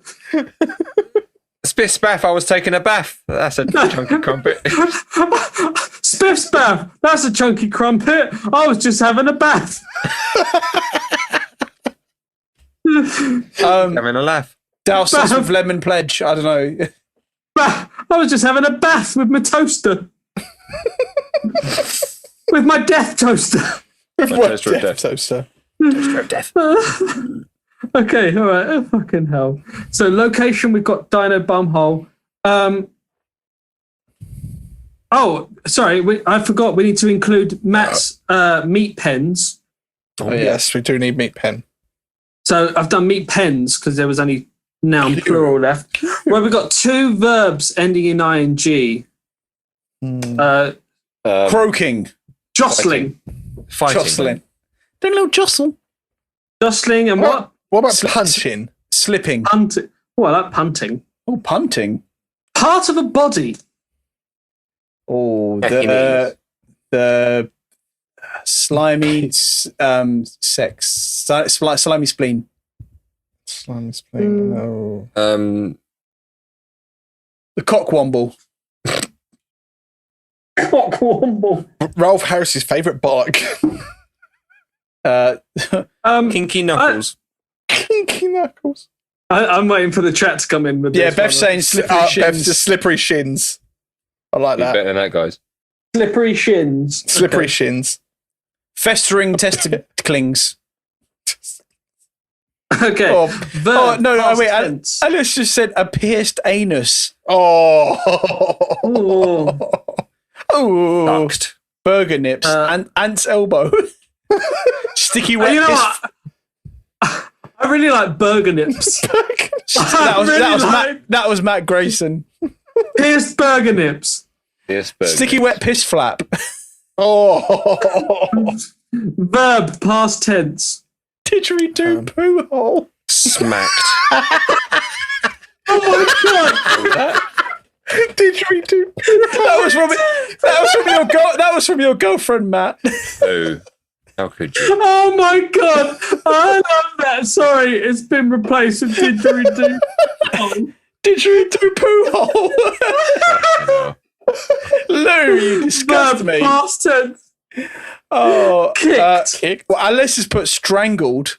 Spiff spaff. I was taking a bath. That's a chunky crumpet. Spiff spaff. That's a chunky crumpet. I was just having a bath. Having a laugh. Douse us with lemon pledge. I don't know. I was just having a bath with my toaster. With my death toaster. Toaster of death. Toaster. Toaster of death. Okay, all right. Oh, fucking hell. So location, we've got Dino Bumhole. Oh, sorry. I forgot. We need to include Matt's meat pens. Oh, yes, we do need meat pen. So I've done meat pens because there was only noun plural left. Well, we've got two verbs ending in ing. Croaking. Jostling. Fighting. Jostling. Don't little jostle. Jostling and what? What about punching? Slipping. Punting. Oh, I like punting. Oh, punting. Part of a body. Oh, the slimy sex. Slimy spleen. Slimy spleen. Oh. The cockwomble. Cockwomble. Ralph Harris's favourite bollock. Kinky knuckles. Kinky knuckles. I'm waiting for the chat to come in with this. Beth's saying slippery shins. Beth's just slippery shins. I like that. Better than that, guys. Slippery shins. Slippery shins. Festering testiclings. Okay. No, wait. Tense. Alice just said a pierced anus. Oh. Oh. Oh. Ducked. Burger nips. And Ant's elbow. Sticky wet. You know what? I really like burger nips. That was Matt Grayson. Pierced burger nips. Sticky wet piss flap. Verb, past tense. Didgeridoo poo hole. Smacked. Oh my god! Didgeridoo. That was from your girlfriend, Matt. Oh, how could you? Oh my god! I love that. Sorry, it's been replaced with didgeridoo. Didgeridoo poo hole. Lou, you disgust me. Past tense. Oh, Kicked. Well, Alice has put strangled.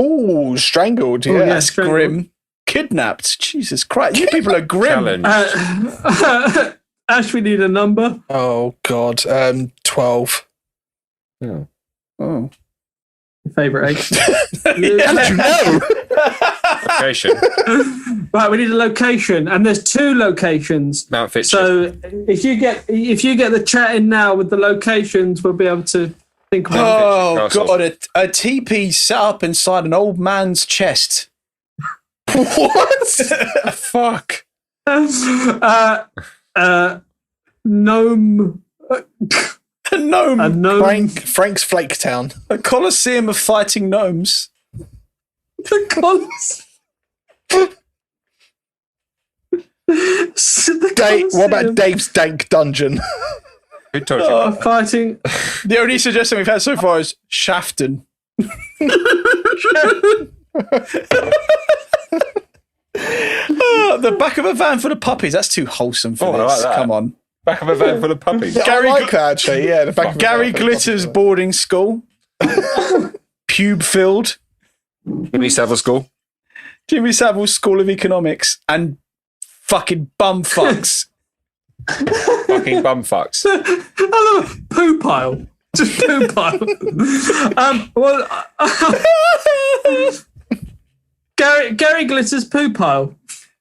Ooh, strangled. Yeah, yeah, That's strangled. grim. Kidnapped. Jesus Christ, you people are grim. Challenge. Ash, we need a number. Oh God, 12. Yeah. Oh. Your favourite age. How did you know? Location. Right, we need a location, and there's 2 locations. Mount Fitchett. So if you get the chat in now with the locations, we'll be able to think about it. Oh Castle. God, a teepee set up inside an old man's chest. What? Fuck. Gnome. A gnome. A gnome. Frank's Flake Town. A coliseum of fighting gnomes. The cons. What about Dave's Dank Dungeon? Who told you? Fighting. The only suggestion we've had so far is Shafton. The back of a van full of puppies. That's too wholesome for Oh, I this. like that. Come on. Back of a van full of puppies. I like that actually. Yeah, the back of Gary Glitter's boarding school. Pube filled. Jimmy Savile School. Jimmy Savile's School of Economics. And fucking bum fucks. Fucking bum fucks. I love it. Poo pile. Just poo pile. Gary Glitter's poo pile.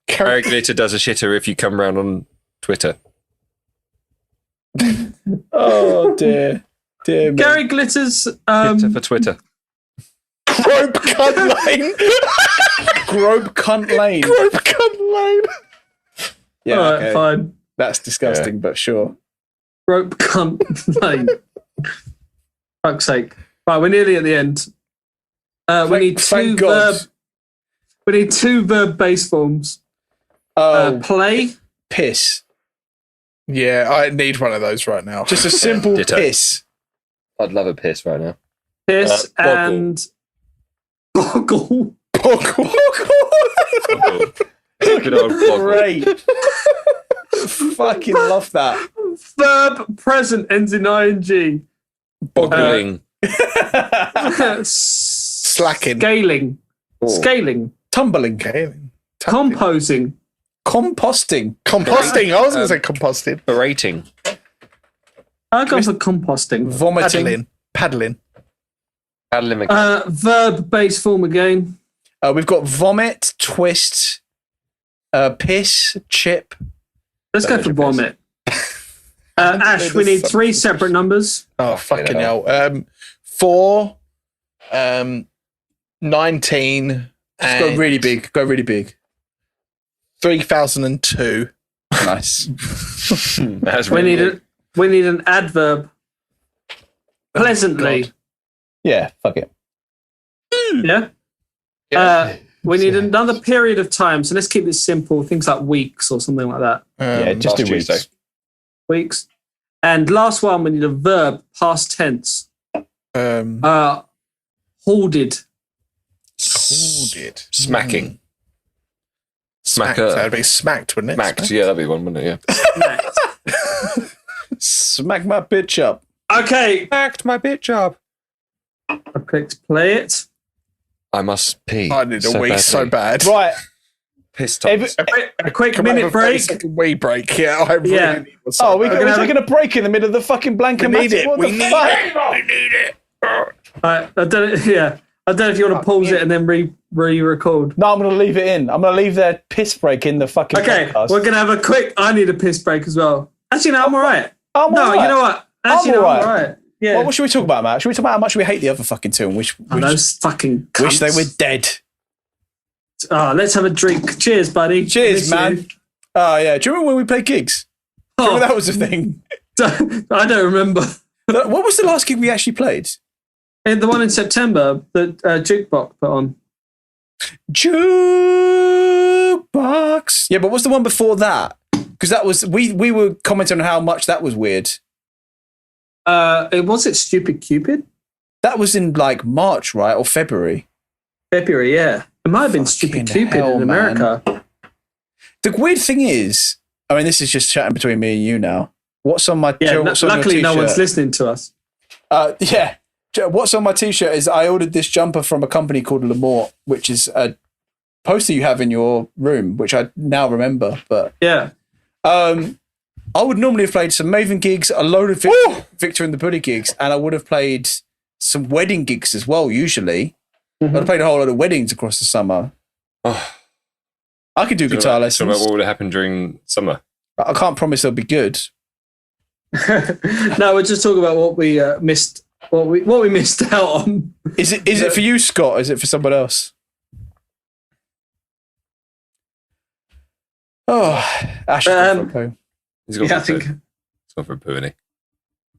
Gary Glitter does a shitter if you come round on Twitter. Oh dear. Dear me. Gary Glitter's Shitter for Twitter. Grope Cunt Lane. Grope Cunt Lane. Grope Cunt Lane. Yeah, all right, okay. fine. That's disgusting, but sure. Rope cunt lane. Fuck's sake. Right, we're nearly at the end. We need 2 thank God. verb. We need 2 verb base forms. Play. Piss. Yeah, I need one of those right now. Just a simple Ditto. piss. I'd love a piss right now. Piss Boggle. and boggle. Boggle. Good old boggle. Great. Fucking love that. Verb present ends in ing. Boggling. Slacking. Scaling. Oh. Scaling. Tumbling. Composing. Composting. Composting. I was going to say composting. Berating. I've gone for composting. Vomiting. Paddling. Paddling again. Verb base form again. We've got vomit, twist, piss, chip. Let's go for vomit. Ash, we need 3 separate numbers. Oh, fucking hell. 4, 19, Just go really big. Go really big. 3002. Nice. That's We really need an adverb. Pleasantly. Yeah, fuck it. Yeah. We need another period of time. So let's keep this simple. Things like weeks or something like that. Yeah, just do weeks. Tuesday. Weeks. And last one, we need a verb, past tense. Hoarded. Hoarded. Smacking. Smacked. Smacker. That'd be smacked, wouldn't it? Smacked. Yeah, that'd be one, wouldn't it? Yeah. Smack my bitch up. Okay. Smacked my bitch up. I clicked play it. I must pee. I need a wee so bad. Right. Piss tops. A quick Can I have minute a 30 break. second wee break. Yeah, I really Yeah. need one so bad. We're taking a break in the middle of the fucking Blank-O-Mattic. We need it. What We the need fuck? it. We need it. I don't know if you want to pause it and then re-record. No, I'm going to leave it in. I'm going to leave their piss break in the fucking Okay, podcast. we're going to have a quick... I need a piss break as well. Actually, no, I'm all right. I'm No, all right. you know what? Actually, I'm no, all all right. Yeah. Well, what should we talk about, Matt? Should we talk about how much we hate the other fucking two and wish those fucking cunts. wish they were dead? Let's have a drink. Cheers, buddy. Cheers, man. Oh, yeah. Do you remember when we played gigs? Do you remember that was a thing? I don't remember. What was the last gig we actually played? The one in September that Jukebox put on. Jukebox. Yeah, but what's the one before that? Because that was we were commenting on how much that was weird. Was it Stupid Cupid? That was in like March, right, or February? February, yeah. It might have been Stupid Cupid in America. Man. The weird thing is, I mean, this is just chatting between me and you now. What's on my luckily no one's listening to us. Yeah. What's on my t-shirt is I ordered this jumper from a company called Lamort, which is a poster you have in your room, which I now remember. But yeah, I would normally have played some Maven gigs, a load of Victor and the Bully gigs, and I would have played some wedding gigs as well. Usually, I'd have played a whole lot of weddings across the summer. I could do guitar lessons. What would have happened during summer? I can't promise they'll be good. No, we're just talking about what we missed. What we missed out on. Is it for you, Scott? Or is it for someone else? Oh, Ash. He's gone I for think. He's gone for a poo, isn't he?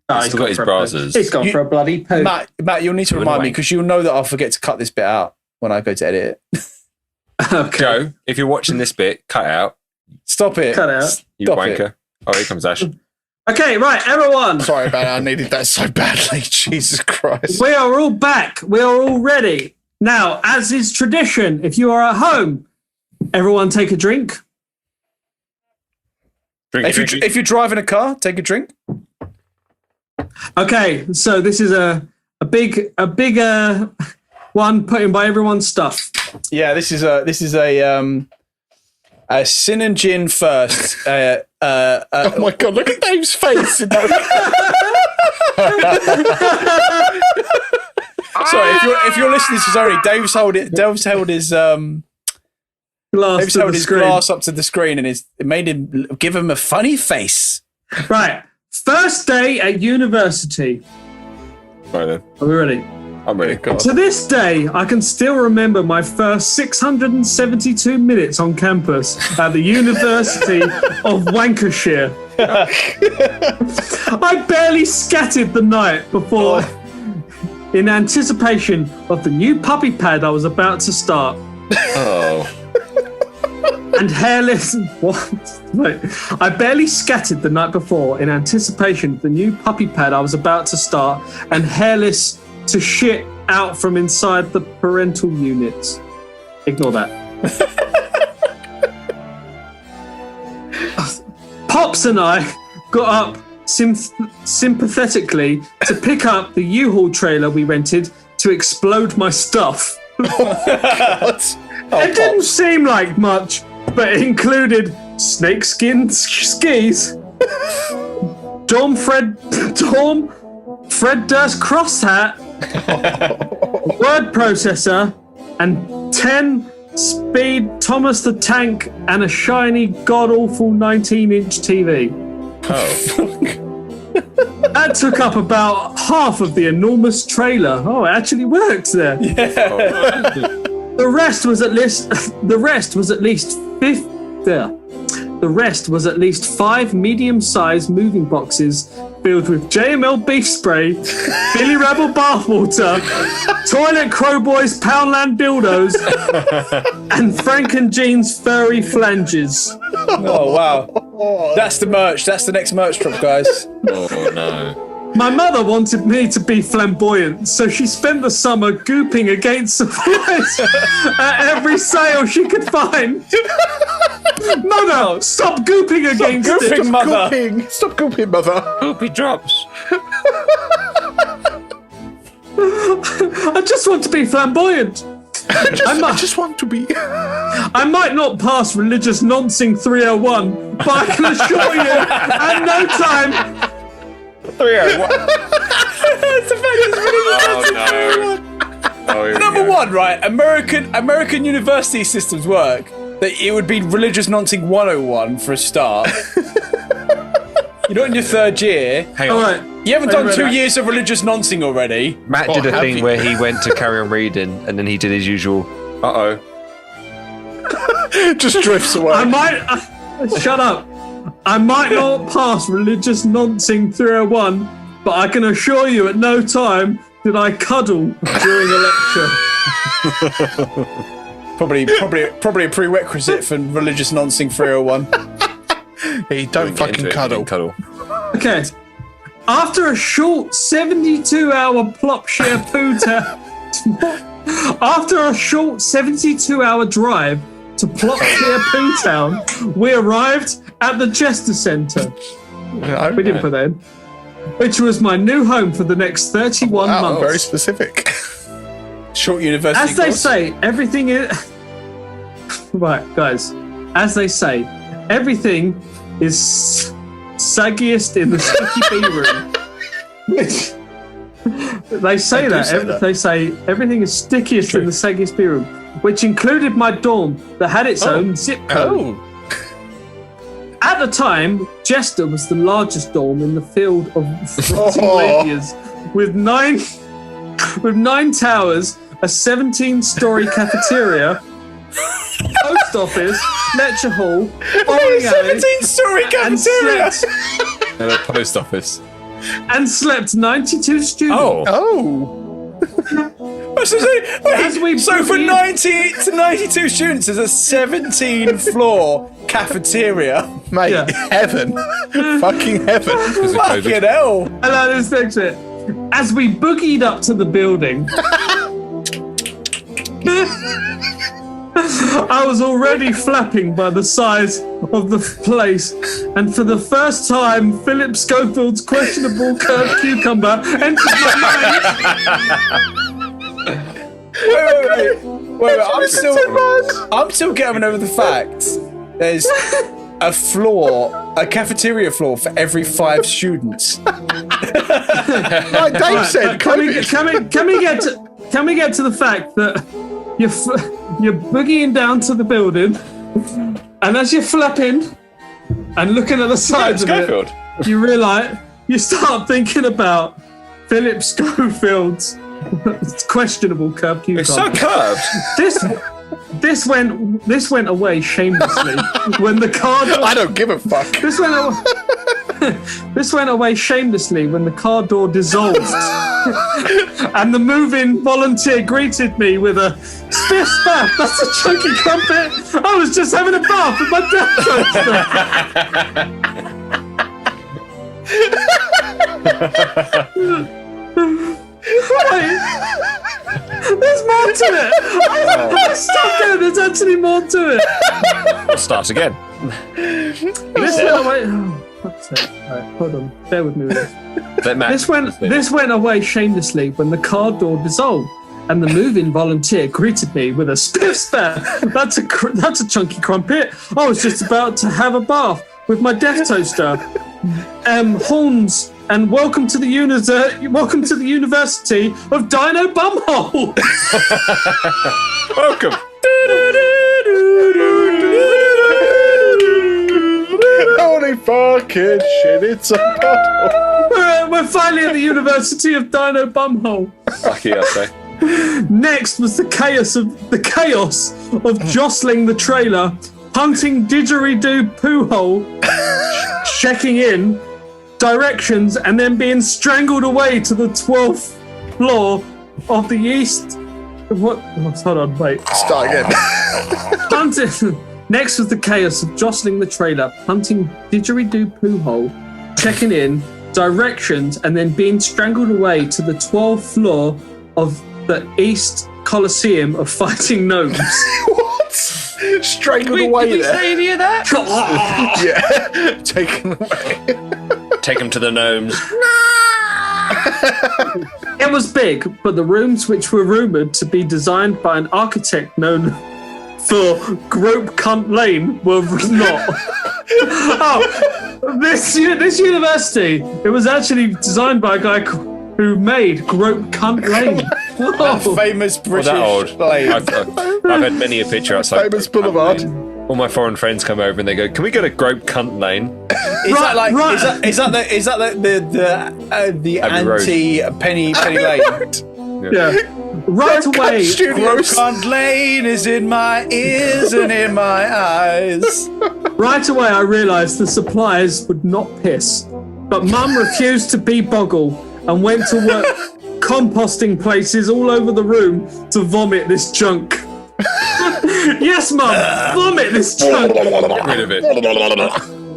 Oh, He's got his browsers. He's gone for a bloody poo. Matt, you'll need to remind me because you'll know that I'll forget to cut this bit out when I go to edit it. Okay. Joe, if you're watching this bit, cut it out. Stop it. Cut out. You wanker. Oh, here comes Ash. Okay, right, everyone. Sorry about it. I needed that so badly. Jesus Christ. We are all back. We are all ready. Now, as is tradition, if you are at home, everyone take a drink. If you're driving a car, take a drink. Okay, so this is a big one put in by everyone's stuff. Yeah, this is a sin and gin first. Oh my God! Look at Dave's face. Sorry, if you're listening to sorry, Dave's held his glass up to the screen and it made him give him a funny face. Right, first day at university. Right then. Are we ready? I'm ready. To this day, I can still remember my first 672 minutes on campus at the University of Lancashire. I barely scattered the night before in anticipation of the new puppy pad I was about to start. Oh. And hairless. What? Wait. I barely scattered the night before in anticipation of the new puppy pad I was about to start and hairless to shit out from inside the parental units. Ignore that. Pops and I got up sympathetically to pick up the U-Haul trailer we rented to explode my stuff. It didn't seem like much, but it included snakeskin skis, Dom Fred Durst cross hat, word processor, and 10 speed Thomas the Tank and a shiny god-awful 19-inch TV. Oh. That took up about half of the enormous trailer. Oh, it actually worked there. Yeah. The rest was at least 5 medium-sized moving boxes filled with JML beef spray, Billy Rebel bathwater, toilet Crowboys poundland dildos, and Frankenjeans furry flanges. Oh wow, that's the merch. That's the next merch drop, guys. Oh no. My mother wanted me to be flamboyant, so she spent the summer gooping against supplies at every sale she could find. Mother, stop gooping against it. Stop gooping, mother. Goopy drops. I just want to be flamboyant. I just want to be. I might not pass religious nonsing 301, but I can assure you, at no time. 301. Number one, right? American university systems work. That it would be religious nonsing 101 for a start. You're not in your third year. Hang on. All right. You haven't done 2 years of religious nonsense already. Matt did a thing where he went to carry on reading, and then he did his usual. Just drifts away. Shut up. I might not pass religious nonsense 301, but I can assure you at no time did I cuddle during a lecture. Probably a prerequisite for religious nonsense 301. He don't fucking cuddle. Okay. After a short 72-hour Plopshire After a short 72-hour drive to Plopshire Poo Town, we arrived at the Chester Centre. We didn't put that in. Which was my new home for the next 31 months. Very specific. Short university As they say, everything is... Right, guys. As they say, everything is saggiest in the sticky bee room. They say that. They say everything is stickiest in the saggiest bee room, which included my dorm that had its own zip code. At the time, Chester was the largest dorm in the field of Ladies, with nine towers, a 17-story cafeteria, post office, lecture hall, bowling alley, 17-story cafeteria, and a post office, and slept 92 students. So for 90 to 92 students, there's a 17-floor cafeteria. Mate, heaven. Fucking heaven. Fucking hell. Hello, this next bit. As we boogied up to the building, I was already flapping by the size of the place, and for the first time, Phillip Scofield's questionable curved cucumber entered my mind. Wait, I'm still getting over the fact there's a cafeteria floor for every 5 students. Like Dave said, can we get to the fact that you're boogieing down to the building, and as you're flapping and looking at the sides of it, you start thinking about Phillip Scofield's questionable curved cucumber. It's so curved. This went away shamelessly when the car door... I don't give a fuck. This went away shamelessly when the car door dissolved, and the move-in volunteer greeted me with a spiff spaff. That's a chunky crumpet. I was just having a bath with my There's more to it. Stop there. There's actually more to it. We'll start again. Hold on. Bear with me with this. This went away shamelessly when the car door dissolved, and the move-in volunteer greeted me with a spiff spare. That's a chunky crumpet. I was just about to have a bath with my death toaster. Horns. And welcome to the University of Dino Bumhole. Welcome. Holy fucking shit! It's a bottle. We're finally at the University of Dino Bumhole. Lucky, I say. Next was the chaos of jostling the trailer, hunting didgeridoo poo hole, checking in. Directions, and then being strangled away to the 12th floor of the east. What? Hold on, wait. Start again. Next was the chaos of jostling the trailer, hunting didgeridoo poo hole, checking in, directions, and then being strangled away to the 12th floor of the East Coliseum of Fighting Gnomes. What? Strangled away did we there? say any of that? Yeah, taken away. Take him to the gnomes. It was big, but the rooms, which were rumoured to be designed by an architect known for Grope Cunt Lane, were not. This university, it was actually designed by a guy who made Grope Cunt Lane. That famous British old. lane. I've had many a picture outside. Famous boulevard. all my foreign friends come over and they go, "Can we go to Grope Cunt Lane?" Is that the anti Penny Lane? Yeah. Right away. Grope Cunt Lane is in my ears and in my eyes. Right away, I realised the suppliers would not piss, but Mum refused to be boggle and went to work composting places all over the room to vomit this junk. Yes, Mum, vomit this junk. Get rid of it.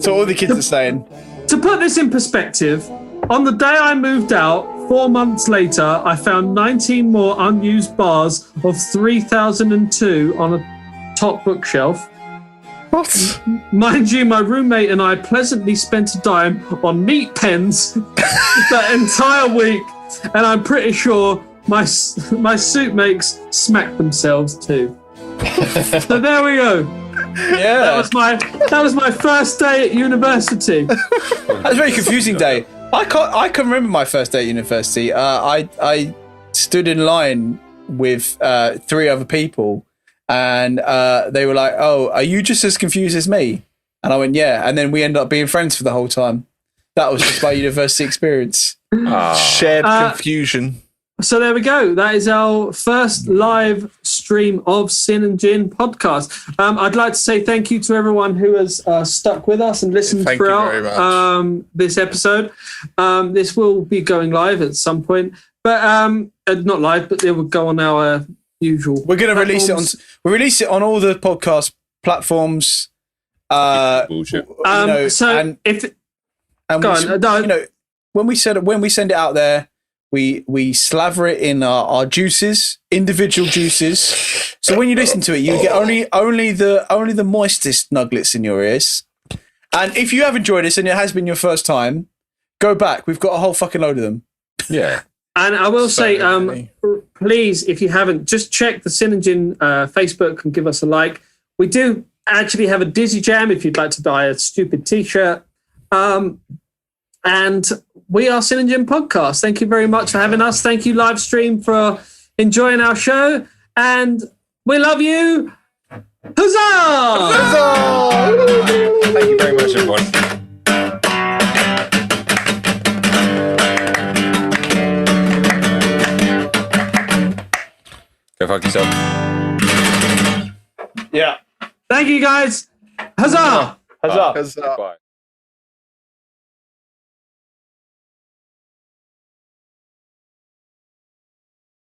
So all the kids are saying. To put this in perspective, on the day I moved out, 4 months later, I found 19 more unused bars of 3002 on a top bookshelf. What? Mind you, my roommate and I pleasantly spent a dime on neat pens that entire week, and I'm pretty sure my suit mates smacked themselves too. So there we go. Yeah, that was my first day at university. That was a very confusing day. I can remember my first day at university. I stood in line with 3 other people, and they were like, "Oh, are you just as confused as me?" And I went, "Yeah." And then we ended up being friends for the whole time. That was just my university experience. Shared confusion. So there we go. That is our first live stream of Sin and Gin podcast. I'd like to say thank you to everyone who has stuck with us and listened throughout this episode. This will be going live at some point, but not live, but it will go on our usual. We're going to release it on. We release it on all the podcast platforms. Bullshit. When we send it out there, we slaver it in our juices, individual juices. So when you listen to it, you get only the moistest nuggets in your ears. And if you have enjoyed this and it has been your first time, go back. We've got a whole fucking load of them. Yeah. And I will say, please, if you haven't, just check the Sin and Gin Facebook and give us a like. We do actually have a Dizzy Jam if you'd like to buy a stupid T-shirt. And we are Sin and Gin Podcast. Thank you very much for having us. Thank you, live stream, for enjoying our show. And we love you. Huzzah! Huzzah! Thank you very much, everyone. Go fuck yourself. Yeah. Thank you, guys. Huzzah! Huzzah. Huzzah. Bye.